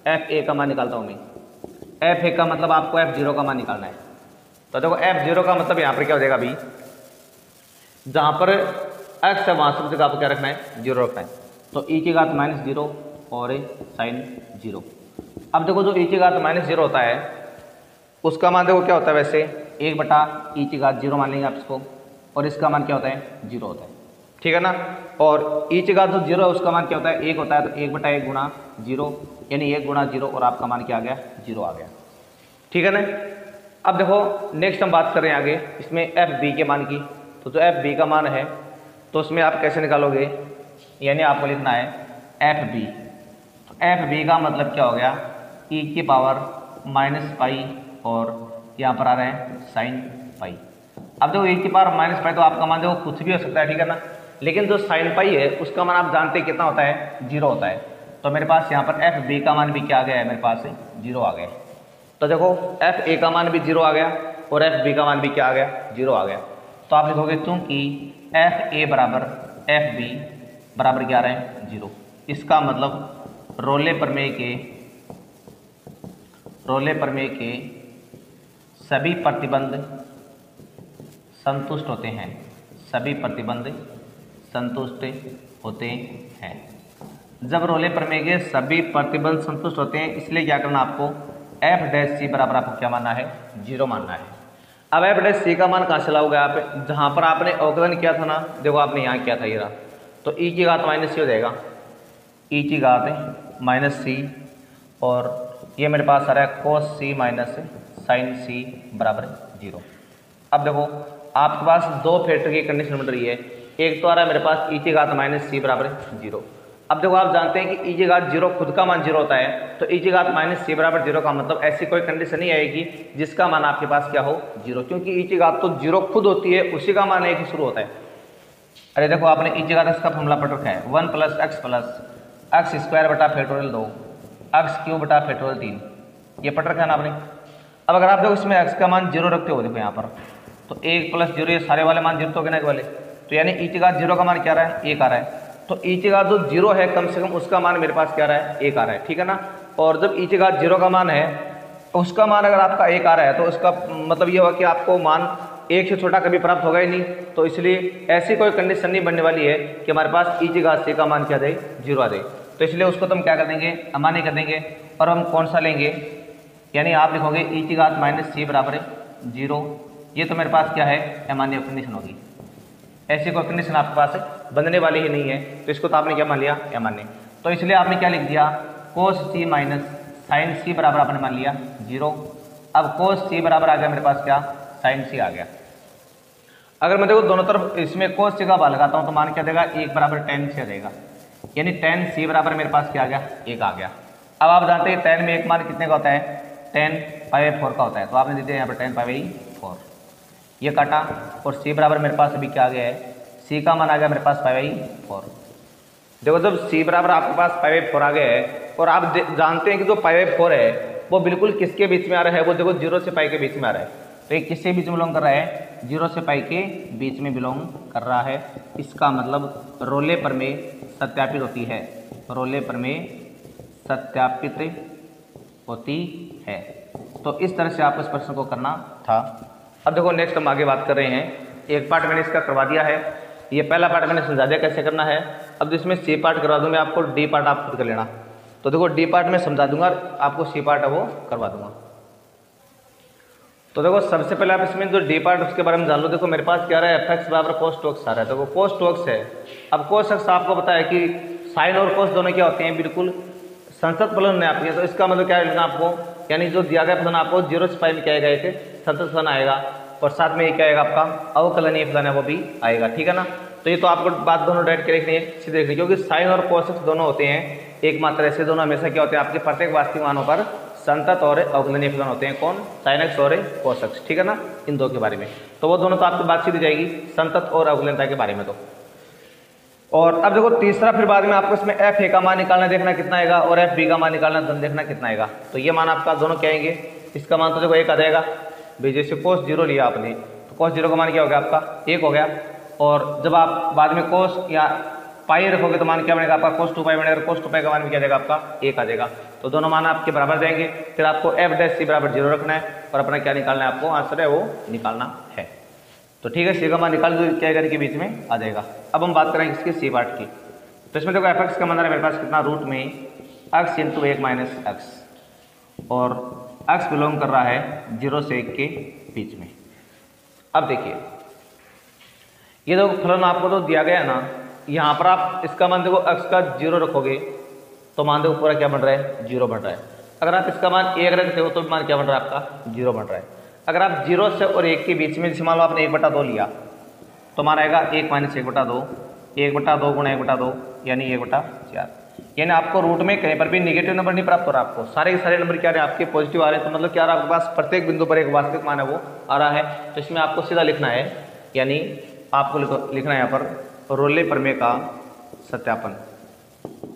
एफ ए का मान निकालता हूँ मैं। एफ ए का मतलब आपको एफ जीरो का मान निकालना है। तो देखो एफ जीरो का मतलब यहाँ पर क्या हो जाएगा अभी, जहाँ पर एक्स है वहाँ सब जगह आपको क्या रखना है, जीरो रखना है। तो ई की घात -0 और साइन 0। अब देखो जो ई की घात -0 होता है उसका मान देखो क्या होता है, वैसे 1/e⁻0 मान लेंगे आप इसको, और इसका मान क्या होता है, 0 होता है, ठीक है ना। और ई की घात जो 0 है उसका मान क्या होता है, 1 होता है। तो 1/1 गुणा 0 यानी 1 गुणा 0 और आपका मान क्या आ गया, 0 आ गया, ठीक है ना। अब देखो नेक्स्ट हम बात कर रहे हैं आगे इसमें एफ बी के मान की। तो जो एफ बी का मान है तो उसमें आप कैसे निकालोगे, यानी आपको लिखना है एफ बी। तो एफ बी का मतलब क्या हो गया, e की पावर -पाई और यहाँ पर आ रहे हैं साइन पाई। अब देखो e की पावर -पाई तो आपका मान देखो कुछ भी हो सकता है, ठीक है ना। लेकिन जो साइन पाई है उसका मान आप जानते हैं कितना होता है, 0 होता है। तो मेरे पास यहाँ पर एफ बी का मान भी क्या आ गया है, मेरे पास 0 आ गया। तो देखो एफ ए का मान भी 0 आ गया और एफ बी का मान भी क्या आ गया, 0 आ गया। तो आप लिखोगे चूंकि एफ ए बराबर एफ बी बराबर क्या आ रहे हैं, 0। इसका मतलब रोले प्रमेय के सभी प्रतिबंध संतुष्ट होते हैं, सभी प्रतिबंध संतुष्ट होते हैं। जब रोले प्रमेय के सभी प्रतिबंध संतुष्ट होते हैं इसलिए क्या करना आपको, एफ डैश सी बराबर आपको क्या मानना है, 0 मानना है। अब एफ डैश सी का मान कहाँ से लाओगे आप, जहाँ पर आपने अवकलन किया था ना, देखो आपने यहाँ किया था ये रहा। तो e की घात -c हो जाएगा, e की घात -c और ये मेरे पास आ रहा है cos c minus sine c बराबर 0। अब देखो आपके पास दो फैक्टर की कंडीशन बन रही है, एक तो आ रहा है मेरे पास e की घात -c बराबर 0। अब देखो आप जानते हैं कि e की घात 0 खुद का मान 0 होता है। तो e की घात -c बराबर 0 का मतलब ऐसी कोई कंडीशन नहीं आएगी जिसका मान आपके पास क्या हो, 0, क्योंकि e की घात तो 0 खुद होती है, उसी का मान 1 ही शुरू होता है। अरे देखो आपने e की घात x का फॉर्मूला पढ़ रखा है, 1 + x स्क्वायर बटा फैक्टोरियल 2 x क्यूब बटा फैक्टोरियल 3, ये पढ़ रखा है ना आपने। अब अगर आप देखो इसमें x का मान 0 रखते हो, देखो यहाँ पर तो 1 + 0 ये सारे वाले मान 0 तो हो गए ना, एक वाले। तो यानी e की घात 0 का मान क्या आ रहा है, 1 आ रहा है। तो e की घात जो 0 है कम से कम उसका मान मेरे पास क्या आ रहा है, 1 आ रहा है, ठीक है ना। और जब e की घात 0 का मान है उसका मान अगर आपका 1 आ रहा है तो उसका मतलब ये हुआ कि आपको मान 1 से छोटा कभी प्राप्त होगा ही नहीं। तो इसलिए ऐसी कोई कंडीशन नहीं बनने वाली है कि हमारे पास e की घात c का मान क्या दे, 0 आ दे। तो इसलिए उसको तो हम क्या कर देंगे, अमान्य कर देंगे। और हम कौन सा लेंगे, यानी आप लिखोगे e की घात -c बराबर 0। ये तो मेरे पास क्या है, अमान्य कंडीशन होगी। ऐसी कोई कंडीशन आपके पास बनने वाली ही नहीं है, तो इसको तो आपने क्या मान लिया, अमान्य। तो इसलिए आपने क्या लिख दिया, cos c minus sine c बराबर आपने मान लिया 0। अब cos c बराबर आ गया मेरे पास क्या, साइन c आ गया। अगर मैं देखो दोनों तरफ इसमें cos c का मान लगाता हूँ तो मान क्या देगा, 1 बराबर tan c आ जाएगा, यानी tan c बराबर मेरे पास क्या आ गया, 1 आ गया। अब आप जानते हैं tan में एक मान कितने का होता है, tan π/4 का होता है। तो आपने दे दिया यहाँ पर tan π/4, ये काटा और c बराबर मेरे पास अभी क्या आ गया है, c का मान आ गया मेरे पास π/4। देखो जब c बराबर आपके पास π/4 आ गया है और आप जानते हैं कि जो π/4 है वो बिल्कुल किसके बीच में आ रहा है, वो देखो 0 से π के बीच में आ रहा है। तो ये किसके बीच में बिलोंग कर रहा है, 0 से π के बीच में बिलोंग कर रहा है। इसका मतलब रोले प्रमेय सत्यापित होती है, रोले प्रमेय सत्यापित होती है। तो इस तरह से आपको इस प्रश्न को करना था। अब देखो नेक्स्ट हम आगे बात कर रहे हैं, एक पार्ट मैंने इसका करवा दिया है, ये पहला पार्ट मैंने समझा दिया कैसे करना है। अब जिसमें सी पार्ट करवा दूँ मैं आपको, डी पार्ट आप खुद कर लेना। तो देखो डी पार्ट में समझा दूंगा, आपको सी पार्ट है वो करवा दूंगा। तो देखो सबसे पहले आप इसमें जो डी पार्ट उसके बारे में जान लो। देखो मेरे पास क्या रहा है, एफ एक्स बराबर cos 2x आ रहा है। देखो cos 2x है। अब cos x आपको पता है कि साइन और cos दोनों क्या होते हैं, बिल्कुल संतत फलन है आपके। तो इसका मतलब क्या लिखना आपको, यानी जो दिया गया फलन आपको 0 से π में क्या आएगा, एक संतत फलन आएगा और साथ में ये क्या आएगा आपका अवकलनीय फलन है वो भी आएगा, ठीक है ना। तो ये तो आपको बात दोनों डायरेक्ट के लिखनी है, सीधे लिखनी है, क्योंकि साइन और कोसेक्स दोनों होते हैं एक मात्रा, ऐसे दोनों हमेशा क्या होते हैं आपके प्रत्येक वास्तविक मानों पर संतत और अवकलनीय फलन होते हैं। कौन? साइन एक्स और कोसेक्स, ठीक है ना, इन दो के बारे में। तो वो दोनों तो आपको बातचीत दी जाएगी संतत और अवकलनीयता के बारे में। तो और अब देखो तीसरा, फिर बाद में आपको इसमें एफ ए का मान निकालना, देखना कितना आएगा, और एफ बी का मान निकालना, देखना कितना आएगा। तो ये मान आपका दोनों क्या आएंगे, इसका मान तो देखो एक आ जाएगा भाई, जैसे कोस जीरो लिया आपने तो कोस जीरो का मान क्या हो गया आपका एक हो गया, और जब आप बाद में कोस या पाई रखोगे तो मान क्या बनेगा आपका कोस 2 पाई बनेगा, कोस 2 पाई का मान भी क्या जाएगा आपका एक आ जाएगा। तो दोनों मान आपके बराबर जाएंगे। फिर आपको एफ डैश सी बराबर 0 रखना है और अपना क्या निकालना है, आपको आंसर है वो निकालना है। तो ठीक है, सी का मान निकाल दो, क्या के बीच में आ जाएगा। अब हम बात करेंगे इसके सी पार्ट की। तो इसमें देखो एफ एक्स का मान है मेरे पास कितना, रूट में एक्स इंटू 1 माइनस एक्स, और एक्स बिलोंग कर रहा है 0 से 1 के बीच में। अब देखिए ये देखो फलन आपको तो दिया गया है ना, यहाँ पर आप इसका मान देखो एक्स का 0 रखोगे तो मान देखो पूरा क्या बन रहा है 0 बन रहा है। अगर आप इसका मान 1 रखते हो तो मान क्या बन रहा है आपका 0 बन रहा है। अगर आप 0 से और 1 के बीच में जैसे मान लो आपने 1/2 लिया तो मान आएगा 1 माइनस 1/2, 1/2 गुणा 1/2 यानी 1/4। यानी आपको रूट में कहीं पर भी नेगेटिव नंबर नहीं प्राप्त हो रहा, आपको सारे के सारे नंबर क्या रहे आपके पॉजिटिव आ रहे हैं। तो मतलब क्या आ रहा है आपके पास प्रत्येक बिंदु पर एक वास्तविक मान है वो आ रहा है। तो इसमें आपको सीधा लिखना है, यानी आपको लिखना है यहाँ पर रोले प्रमेय का सत्यापन,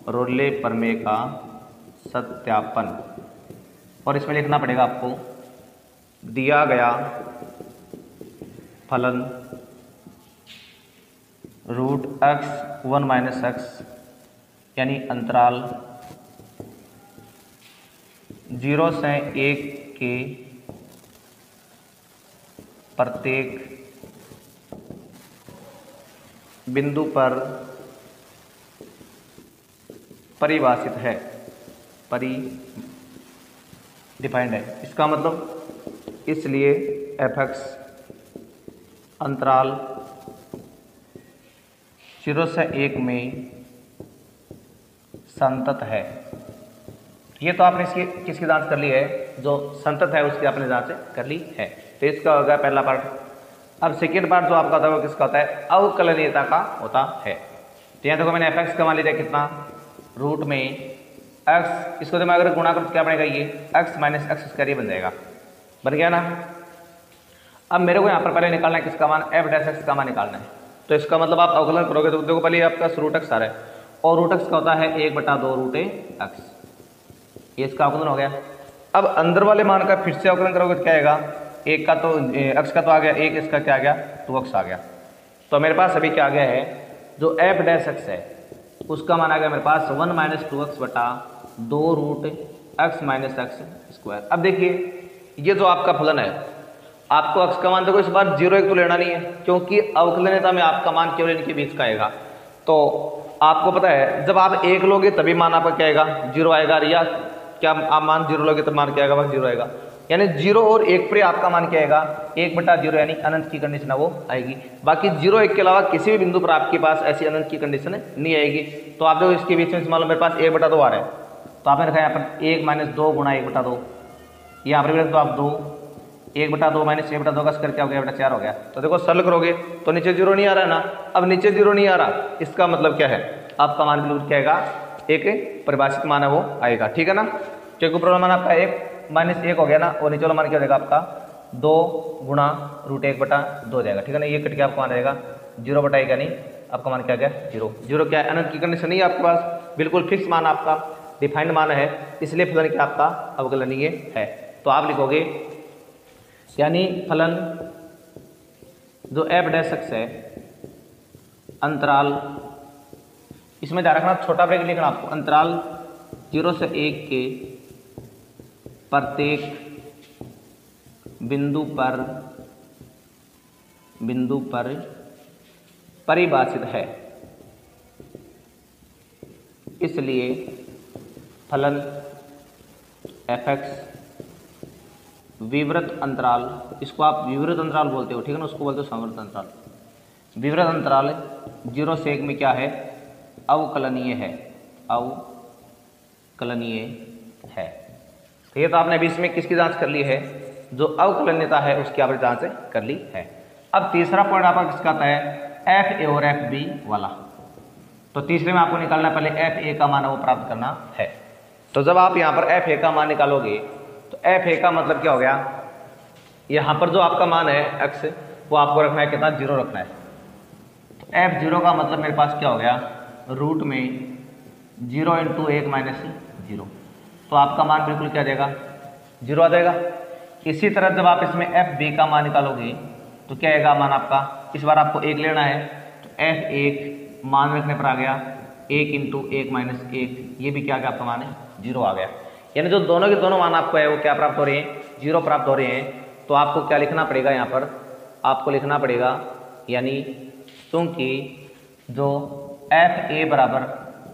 रोले प्रमेय का सत्यापन। और इसमें लिखना पड़ेगा आपको दिया गया फलन रूट एक्स 1 माइनस एक्स यानी अंतराल 0 से 1 के प्रत्येक बिंदु पर परिभाषित है, डिफाइंड है। इसका मतलब इसलिए एफ एक्स अंतराल 0 से 1 में संतत है। ये तो आपने इसकी किसकी जांच कर ली है, जो संतत है उसकी आपने जांच कर ली है। तो इसका होगा पहला पार्ट। अब सेकेंड पार्ट जो आपका होता है वो किसका होता है, अवकलनीयता का होता है। तो यहाँ देखो मैंने एफ एक्स का मान लिया कितना, रूट में एक्स, इसको जब मैं अगर गुणा करूँ तो क्या बनेगा, ये एक्स माइनस एक्स स्क्वायर बन जाएगा, बन गया ना। अब मेरे को यहाँ पर पहले निकालना है किसका मान, एफ डैश एक्स का मान निकालना है। तो इसका मतलब आप अवकलन करोगे तो देखो पहले आपका रूट एक्स आ रहा है, और रूट एक्स का होता है 1/2 रूट एक्स, ये इसका अवकलन हो गया। अब अंदर वाले मान का फिर से अवकलन करोगे तो क्या आएगा, एक का तो एक्स का तो आ गया, एक इसका क्या आ गया 2x आ गया। तो मेरे पास अभी क्या आ गया है, जो एफ डैश एक्स है उसका मान आ गया मेरे पास 1 minus 2x/2 root x minus x square. अब देखिए ये जो आपका फलन है, आपको एक्स का मान देखो इस बार 0-1 तो लेना नहीं है, क्योंकि अवकलनीयता में आपका मान केवल इनके बीच का आएगा। तो आपको पता है जब आप 1 लोगे तभी मान आपका क्या आएगा 0 आएगा, या क्या आप मान 0 लोगे तो मान क्या आएगा, बस 0 आएगा। यानी 0 और 1 पर आपका मान क्या आएगा 1/0, यानी अनंत की कंडीशन वो आएगी। बाकी 0-1 के अलावा किसी भी बिंदु पर आपके पास ऐसी अनंत की कंडीशन नहीं आएगी। तो आप देखो इसके बीच में मान लो मेरे पास 1/2 आ रहा है, तो आपने रखा यहाँ पर 1 माइनस 2 गुणा 1/2, यहाँ पर भी रख दो आप 2, 1/2 माइनस 1/2 का स्क्वायर क्या हो गया 4 हो गया। तो देखो सरल करोगे तो नीचे 0 नहीं आ रहा है ना। अब नीचे 0 नहीं आ रहा, इसका मतलब क्या है, आपका मान बिल्कुल क्या आएगा, एक परिभाषित मान है वो आएगा, ठीक है ना। क्योंकि ऊपर वाला मान आपका 1 माइनस 1 हो गया ना, और नीचे वाला मान क्या हो जाएगा आपका 2 गुणा रूट 1/2 हो जाएगा, ठीक है ना। ये कट के आपका मान रहेगा 0/1, यानी आपका मान क्या गया 0। 0 क्या है, अनंत की कंडीशन नहीं है आपके पास, बिल्कुल फिक्स मान आपका डिफाइंड मान है, इसलिए फलन क्या आपका अवकलनीय है। तो आप लिखोगे यानी फलन जो एफ डैश एक्स है अंतराल, इसमें ध्यान रखना छोटा ब्रेक लिखना आपको, अंतराल 0 से 1 के प्रत्येक बिंदु पर परिभाषित है, इसलिए फलन एफ एक्स विवृत अंतराल, इसको आप विवृत अंतराल बोलते हो, ठीक है ना, उसको बोलते हो संवृत अंतराल। विवृत अंतराल 0 से 1 में क्या है, अवकलनीय है, अवकलनीय है। तो ये तो आपने अभी इसमें किसकी जांच कर ली है, जो अवकलनीयता है उसकी आपने जांच कर ली है। अब तीसरा पॉइंट आपका किसका आता है, एफ ए और एफ बी वाला। तो तीसरे में आपको निकालना पहले एफ ए का मान वो प्राप्त करना है। तो जब आप यहाँ पर एफ ए का मान निकालोगे तो एफ ए का मतलब क्या हो गया, यहाँ पर जो आपका मान है एक्स वो आपको रखना है कितना, 0 रखना है। तो एफ 0 का मतलब मेरे पास क्या हो गया, रूट में 0 इंटू 1 माइनस 0। तो आपका मान बिल्कुल क्या आ जाएगा, 0 आ जाएगा। इसी तरह जब आप इसमें एफ बी का मान निकालोगे तो क्या आएगा मान आपका, इस बार आपको 1 लेना है तो एफ 1 मान रखने पर आ गया 1 इंटू 1 माइनस 1, ये भी क्या आ गया आपका मान है 0 आ गया। यानी जो दोनों के दोनों मान आपको है वो क्या प्राप्त हो रहे हैं, 0 प्राप्त हो रहे हैं। तो आपको क्या लिखना पड़ेगा, यहाँ पर आपको लिखना पड़ेगा, यानी क्योंकि जो एफ ए बराबर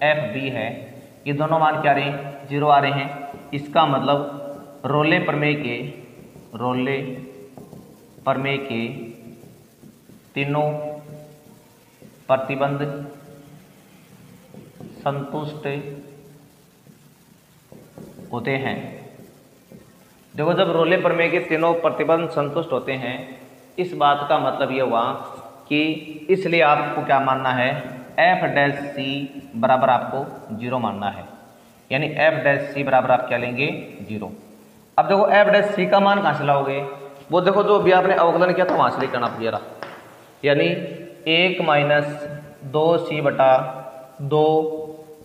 एफ बी है ये दोनों मान क्या आ रहे हैं, 0 आ रहे हैं। इसका मतलब रोले प्रमेय के तीनों प्रतिबंध संतुष्ट होते हैं। देखो जब रोले प्रमेय के तीनों प्रतिबंध संतुष्ट होते हैं, इस बात का मतलब ये हुआ कि इसलिए आपको क्या मानना है, एफ डैश सी बराबर आपको 0 मानना है। यानी एफ डैश सी बराबर आप क्या लेंगे, 0। अब देखो एफ डैश सी का मान कहाँ से लाओगे, वो देखो जो अभी आपने अवकलन किया था वहाँ से लेकर आप जरा, यानी 1 माइनस 2c बटा 2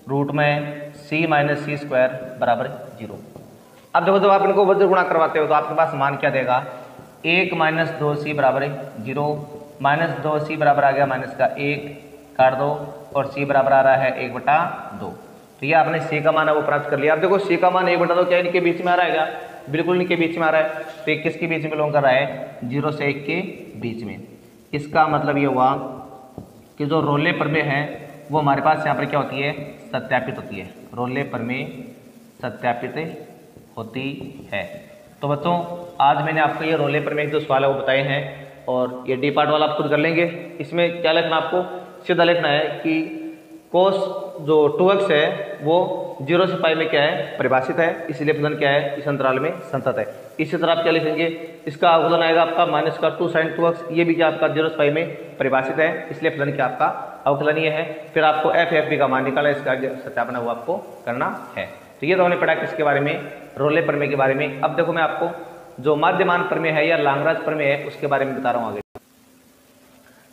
रूट में c माइनस सी स्क्वायर बराबर 0। अब देखो जब आप इनको वज्र गुणा करवाते हो तो आपके पास मान क्या देगा, 1 माइनस 2c बराबर 0, माइनस 2c बराबर आ गया माइनस का 1 काट दो और c बराबर आ रहा है 1 बटा 2। तो ये आपने c का मान है वो प्राप्त कर लिया। अब देखो c का मान 1 बटा 2 क्या इनके बीच में आ रहा है क्या, बिल्कुल इनके बीच में आ रहा है। तो ये किसके बीच में बिलोंग कर रहा है, 0 से 1 के बीच में। इसका मतलब ये हुआ कि जो रोले प्रमेय है वो हमारे पास यहाँ पर क्या होती है, सत्यापित होती है। रोले प्रमेय सत्यापित होती है। तो बच्चों आज मैंने आपको ये रोले प्रमेय जो सवाल है वो बताए हैं, और ये डी पार्ट वाला आप खुद कर लेंगे। इसमें क्या लिखना, आपको सीधा लिखना है कि कोस जो 2x है वो 0 से पाई में क्या है, परिभाषित है, इसलिए फलन क्या है, इस अंतराल में संतत है। इसी तरह आप क्या लिखेंगे, इसका अवकलन आएगा आपका माइनस का 2 sin 2x, ये भी क्या आपका 0 से पाई में परिभाषित है, इसलिए फलन क्या आपका अवकलनीय है। फिर आपको एफ एफ बी का मान निकाला, इसका सत्यापन है वो आपको करना है। तो ये तो हमने पढ़ा किसके बारे में, रोले प्रमेय के बारे में। अब देखो मैं आपको जो माध्यमान प्रमेय है या लांगराज प्रमेय है उसके बारे में बता रहा हूँ आगे।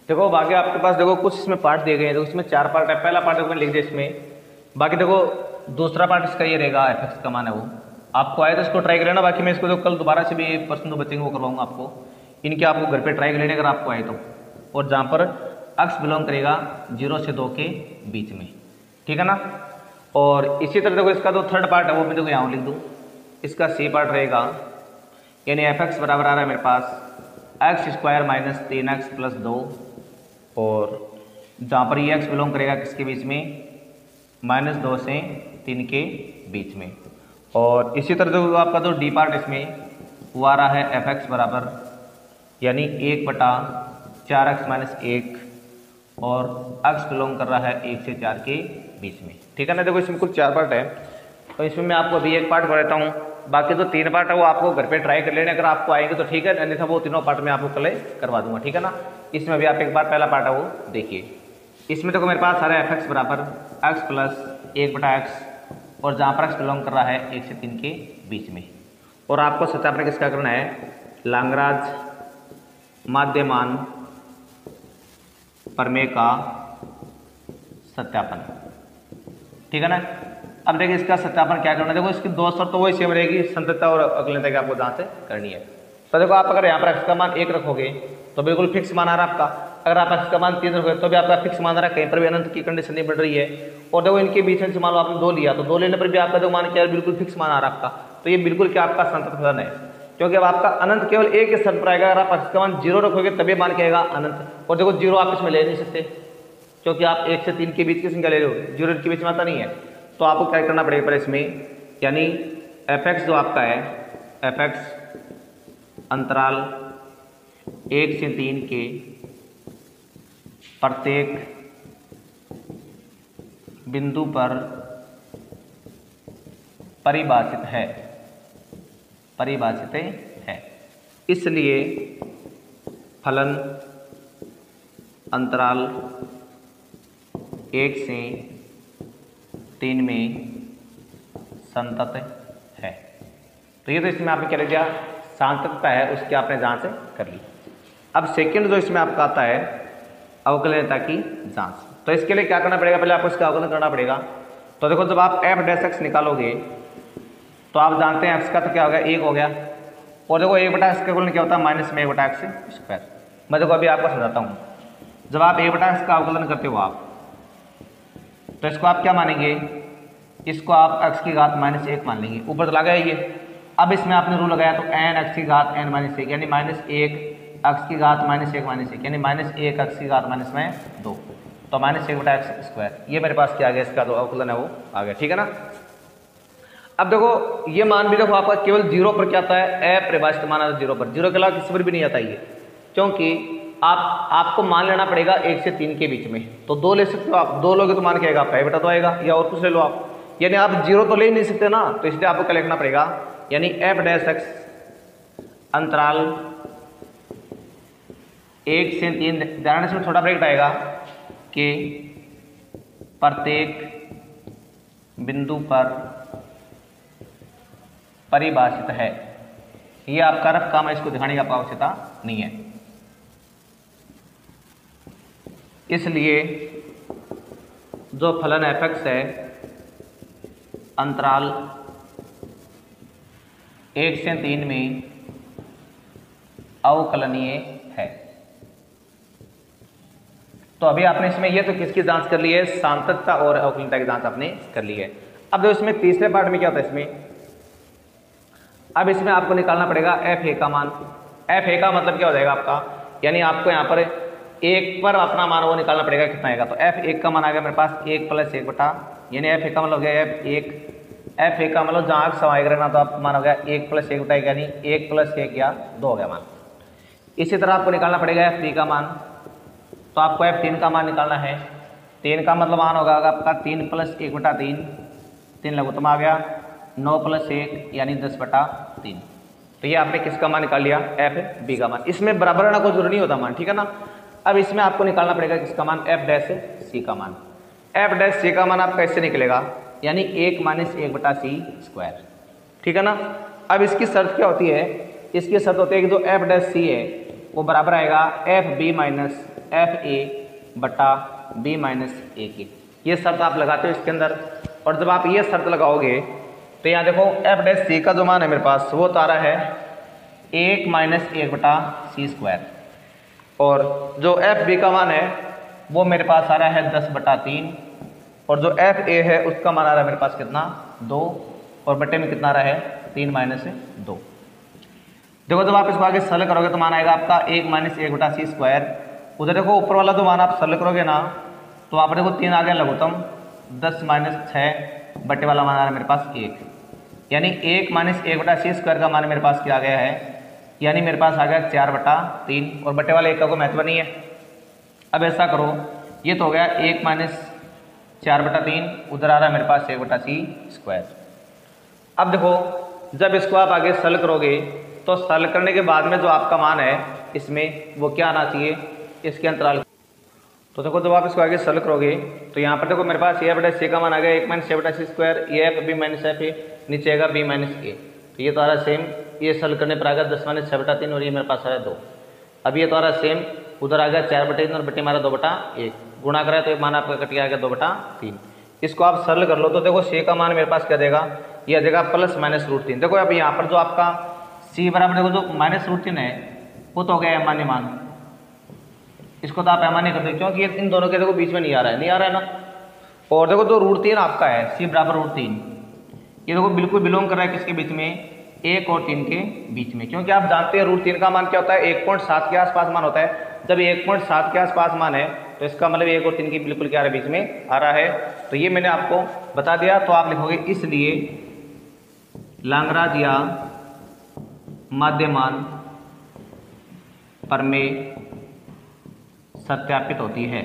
देखो आगे आपके पास देखो कुछ इसमें पार्ट दिए गए हैं, तो इसमें 4 पार्ट है। पहला पार्ट देखो लिख दिया इसमें, बाकी देखो दूसरा पार्ट इसका ये रहेगा, एफ एक्स का मान है वो आपको आए तो इसको ट्राई कर लेना। बाकी मैं इसको तो कल दोबारा से भी प्रश्न जो बचेंगे वो करवाऊंगा आपको, इनके आपको घर पे ट्राई कर लेने अगर आपको आए तो। और जहाँ पर अक्स बिलोंग करेगा 0 से 2 के बीच में, ठीक है ना। और इसी तरह देखो इसका जो थर्ड पार्ट है वो मैं देखो यहाँ लिख दूँ, इसका सी पार्ट रहेगा, यानी एफ एक्स बराबर आ रहा है मेरे पास x square minus 3x plus 2, और जहाँ पर ये एक्स बिलोंग करेगा किसके बीच में, -2 से 3 के बीच में। और इसी तरह जो आपका जो डी पार्ट इसमें वो आ रहा है एफ एक्स बराबर यानी 1 बटा 4x माइनस 1, और एक्स बिलोंग कर रहा है 1 से 4 के बीच में, ठीक है ना। देखो इसमें कुल 4 पार्ट है, तो इसमें मैं आपको अभी एक पार्ट कराता हूँ, बाकी जो 3 पार्ट है वो आपको घर पे ट्राई कर लेने, अगर आपको आएंगे तो ठीक है, अन्यथा वो तीनों पार्ट में आपको कल करवा दूंगा, ठीक है ना। इसमें भी आप एक बार पहला पार्ट है वो देखिए। इसमें देखो मेरे पास आ रहा है एफ एक्स बराबर एक्स प्लस 1 बटा एक्स, और जहाँ पर एक्स बिलोंग कर रहा है 1 से 3 के बीच में। और आपको सत्यापन किसका करना है, लांगराज माध्यमान प्रमेय का सत्यापन, ठीक है ना। अब देखिए इसका सत्यापन क्या करना है, देखो इसकी 2 शर्त तो वही सेम रहेगी, संततता और अकलनीयता की आपको जहाँ से करनी है। तो देखो आप अगर यहाँ पर एक्स का मान 1 रखोगे तो बिल्कुल फिक्स मान आ रहा है आपका, अगर आप एक्स का मान 3 रखोगे तो भी आपका फिक्स मान आ रहा है, कहीं पर भी अनंत की कंडीशन नहीं बढ़ रही है। और देखो इनके बीच में से मान लो आपने 2 लिया, तो 2 लेने पर भी आपका जो मान क्या है बिल्कुल फिक्स मान आ रहा है आपका। तो ये बिल्कुल क्या आपका संतत फलन है, क्योंकि अब आपका अनंत केवल एक ही शर्त पर आएगा, अगर आप एक्स का मान 0 रखोगे तभी मान क्या आएगा, अनंत। और देखो 0 आप इसमें ले नहीं सकते, क्योंकि आप 1 से 3 के बीच की संख्या ले रहे हो, 0 के बीच में आता नहीं है। तो आपको क्या करना पड़ेगा पर इसमें, यानी एफ एक्स जो आपका है, एफ एक्स अंतराल 1 से 3 के प्रत्येक बिंदु पर परिभाषित है, परिभाषित है, इसलिए फलन अंतराल 1 से 3 में संतत है। तो ये तो इसमें आपने क्या लिख दिया, सांतकता है उसकी आपने जांच कर ली। अब सेकंड जो इसमें आपका आता है अवकलनीयता की जांच। तो इसके लिए क्या करना पड़ेगा, पहले आपको इसका अवकलन करना पड़ेगा। तो देखो जब आप एफ डैश एक्स निकालोगे तो आप जानते हैं एक्स का तो क्या हो गया, 1 हो गया, और देखो 1 बटा एक्स का अवकलन क्या होता है, माइनस में 1 बटा एक्स स्क्वायर। मैं देखो अभी आपको समझाता हूँ। जब आप 1 बटा एक्स का अवकलन करते हो आप, तो इसको आप क्या मानेंगे, इसको आप एक्स की घात माइनस 1 मान लेंगे, ऊपर तो लगा है ये। अब इसमें आपने रूल लगाया तो एन एक्स की घात एन माइनस 1 यानी माइनस 1 एक्स की घात माइनस 1 माइनस 1 यानी माइनस 1 एक्स की घात माइनस में 2, तो माइनस 1 बटा एक्स स्क्वायर। ये मेरे पास क्या आ गया, इसका जो अवकलन है वो आ गया, ठीक है ना। अब देखो ये मान भी देखो आपका केवल 0 पर क्या आता है, अपरिभाषित मान आता है 0 पर, 0 के अलावा किसी पर भी नहीं आता ये, क्योंकि आपको मान लेना पड़ेगा 1 से 3 के बीच में। तो 2 ले सकते हो आप, 2 लोगे तो मान के आएगा आपका बटा 2 आएगा, या और कुछ ले लो आप, यानी आप 0 तो ले ही नहीं सकते ना। तो इसलिए आपको क्या लिखना पड़ेगा, यानी एफ डैश एक्स अंतराल 1 से 3, ध्यान से छोटा ब्रैकेट आएगा कि प्रत्येक बिंदु पर परिभाषित है। ये आपका रफ काम है, इसको दिखाने की आपको आवश्यकता नहीं है। इसलिए जो फलन एफ एक्स है अंतराल 1 से 3 में अवकलनीय है। तो अभी आपने इसमें ये तो किसकी जांच कर ली है, सांतकता और अवकलनीयता की जांच आपने कर ली है। अब जो इसमें तीसरे पार्ट में क्या होता है, इसमें अब इसमें आपको निकालना पड़ेगा एफ ए का मान। एफ ए का मतलब क्या हो जाएगा आपका, यानी आपको यहाँ पर 1 पर अपना मान वो निकालना पड़ेगा, कितना आएगा। तो एफ 1 का मान आ गया मेरे पास 1 + 1 बटा, यानी एफ ए का मतलब हो गया एफ ए का मतलब जहाँ आप समाई करें ना, तो आप मान हो गया 1 + 1 बटा, यानी 1 + 1 या 2 हो गया मान। इसी तरह आपको निकालना पड़ेगा एफ 3 का मान। तो आपको एफ 3 का मान निकालना है। 3 का मतलब मान होगा आपका 3 + 1 बटा 3, 3 लघुत्तम आ गया, 9 + 1 यानी 10 बटा 3। तो ये आपने किसका मान निकाल लिया, एफ बी का मान। इसमें बराबर आना कोई जरूरी नहीं होता मान, ठीक है ना। अब इसमें आपको निकालना पड़ेगा किसका मान, एफ डैश सी का मान। एफ डैश सी का मान आपका इससे निकलेगा, यानी 1 - 1 बटा सी स्क्वायर, ठीक है ना। अब इसकी शर्त क्या होती है, इसकी शर्त होती है कि जो एफ डैश सी है वो बराबर आएगा F B minus F A बटा बी माइनस ए के। ये शर्त आप लगाते हो इसके अंदर, और जब आप ये शर्त लगाओगे तो यहाँ देखो एफ डैश सी का जो मान है मेरे पास वो तारा है 1 - 1 बटा सी स्क्वायर, और जो एफ बी का मान है वो मेरे पास आ रहा है 10 बटा 3, और जो एफ ए है उसका मान आ रहा है मेरे पास कितना, 2, और बटे में कितना आ रहा है 3 - 2। देखो जब आप इसको आगे सरल करोगे तो मान आएगा आपका 1 - 1 बटा सी स्क्वायर। उधर देखो ऊपर वाला जो मान आप सरल करोगे ना, तो वहाँ पर देखो 3 आ गया लघुत्तम, 10 - 6 बटे वाला मान आ रहा है मेरे पास 1, यानी 1 - 1 बटा सी स्क्वायर का मान मेरे पास क्या आ गया है, यानी मेरे पास आ गया 4 बटा 3, और बटे वाले 1 का कोई महत्व नहीं है। अब ऐसा करो, ये तो हो गया 1 - 4 बटा 3, उधर आ रहा है मेरे पास 1 बटा सी स्क्वायर। अब देखो जब इसको आप आगे सरल करोगे तो सरल करने के बाद में जो आपका मान है इसमें वो क्या आना चाहिए, इसके अंतराल। तो देखो जब आप इसको आगे सरल करोगे तो यहाँ पर देखो मेरे पास ए बटा सी का मान आ गया 1 - 6 बटा सी स्क्वायर, ये F B minus F A, नीचे आएगा बी माइनस ए। तो ये तो आ रहा सेम, ये सरल करने पर आ गया 10 - 6 बटा 3, और ये मेरे पास आ रहा है 2। अब ये तो आ रहा सेम, उधर आ गया 4 बटे 3 और बटे मारा 2 बटा 1, गुणा करा तो एक मान आपका कट गया 2 बटा 3। इसको आप सरल कर लो तो देखो सी का मान मेरे पास क्या देगा, ये देगा +-√3। देखो अब यहाँ पर जो आपका सी बराबर देखो जो -√3 है वो तो हो गया अमान्य मान, इसको तो आप अमान्य कर दो क्योंकि इन दोनों के देखो बीच में नहीं आ रहा है ना। और देखो जो √3 आपका है सी बराबर √3, ये देखो बिल्कुल बिलोंग कर रहा है किसके बीच में, 1 और 3 के बीच में, क्योंकि आप जानते हैं √3 का मान क्या होता है, 1.7 के आसपास मान होता है। जब 1.7 के आसपास मान है तो इसका मतलब 1 और 3 के बिल्कुल क्या आ रहा है, बीच में आ रहा है। तो ये मैंने आपको बता दिया। तो आप लिखोगे इसलिए लाग्रांज या माध्यमान प्रमेय सत्यापित होती है।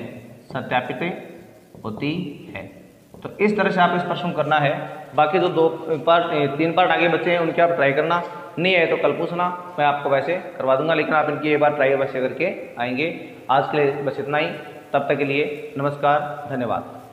तो इस तरह से आप इस प्रश्न को करना है। बाकी जो 3 पार्ट आगे बचे हैं उनके आप ट्राई करना, नहीं आए तो कल पूछना, मैं आपको वैसे करवा दूंगा, लेकिन आप इनकी एक बार ट्राई वैसे करके आएंगे। आज के लिए बस इतना ही, तब तक के लिए नमस्कार, धन्यवाद।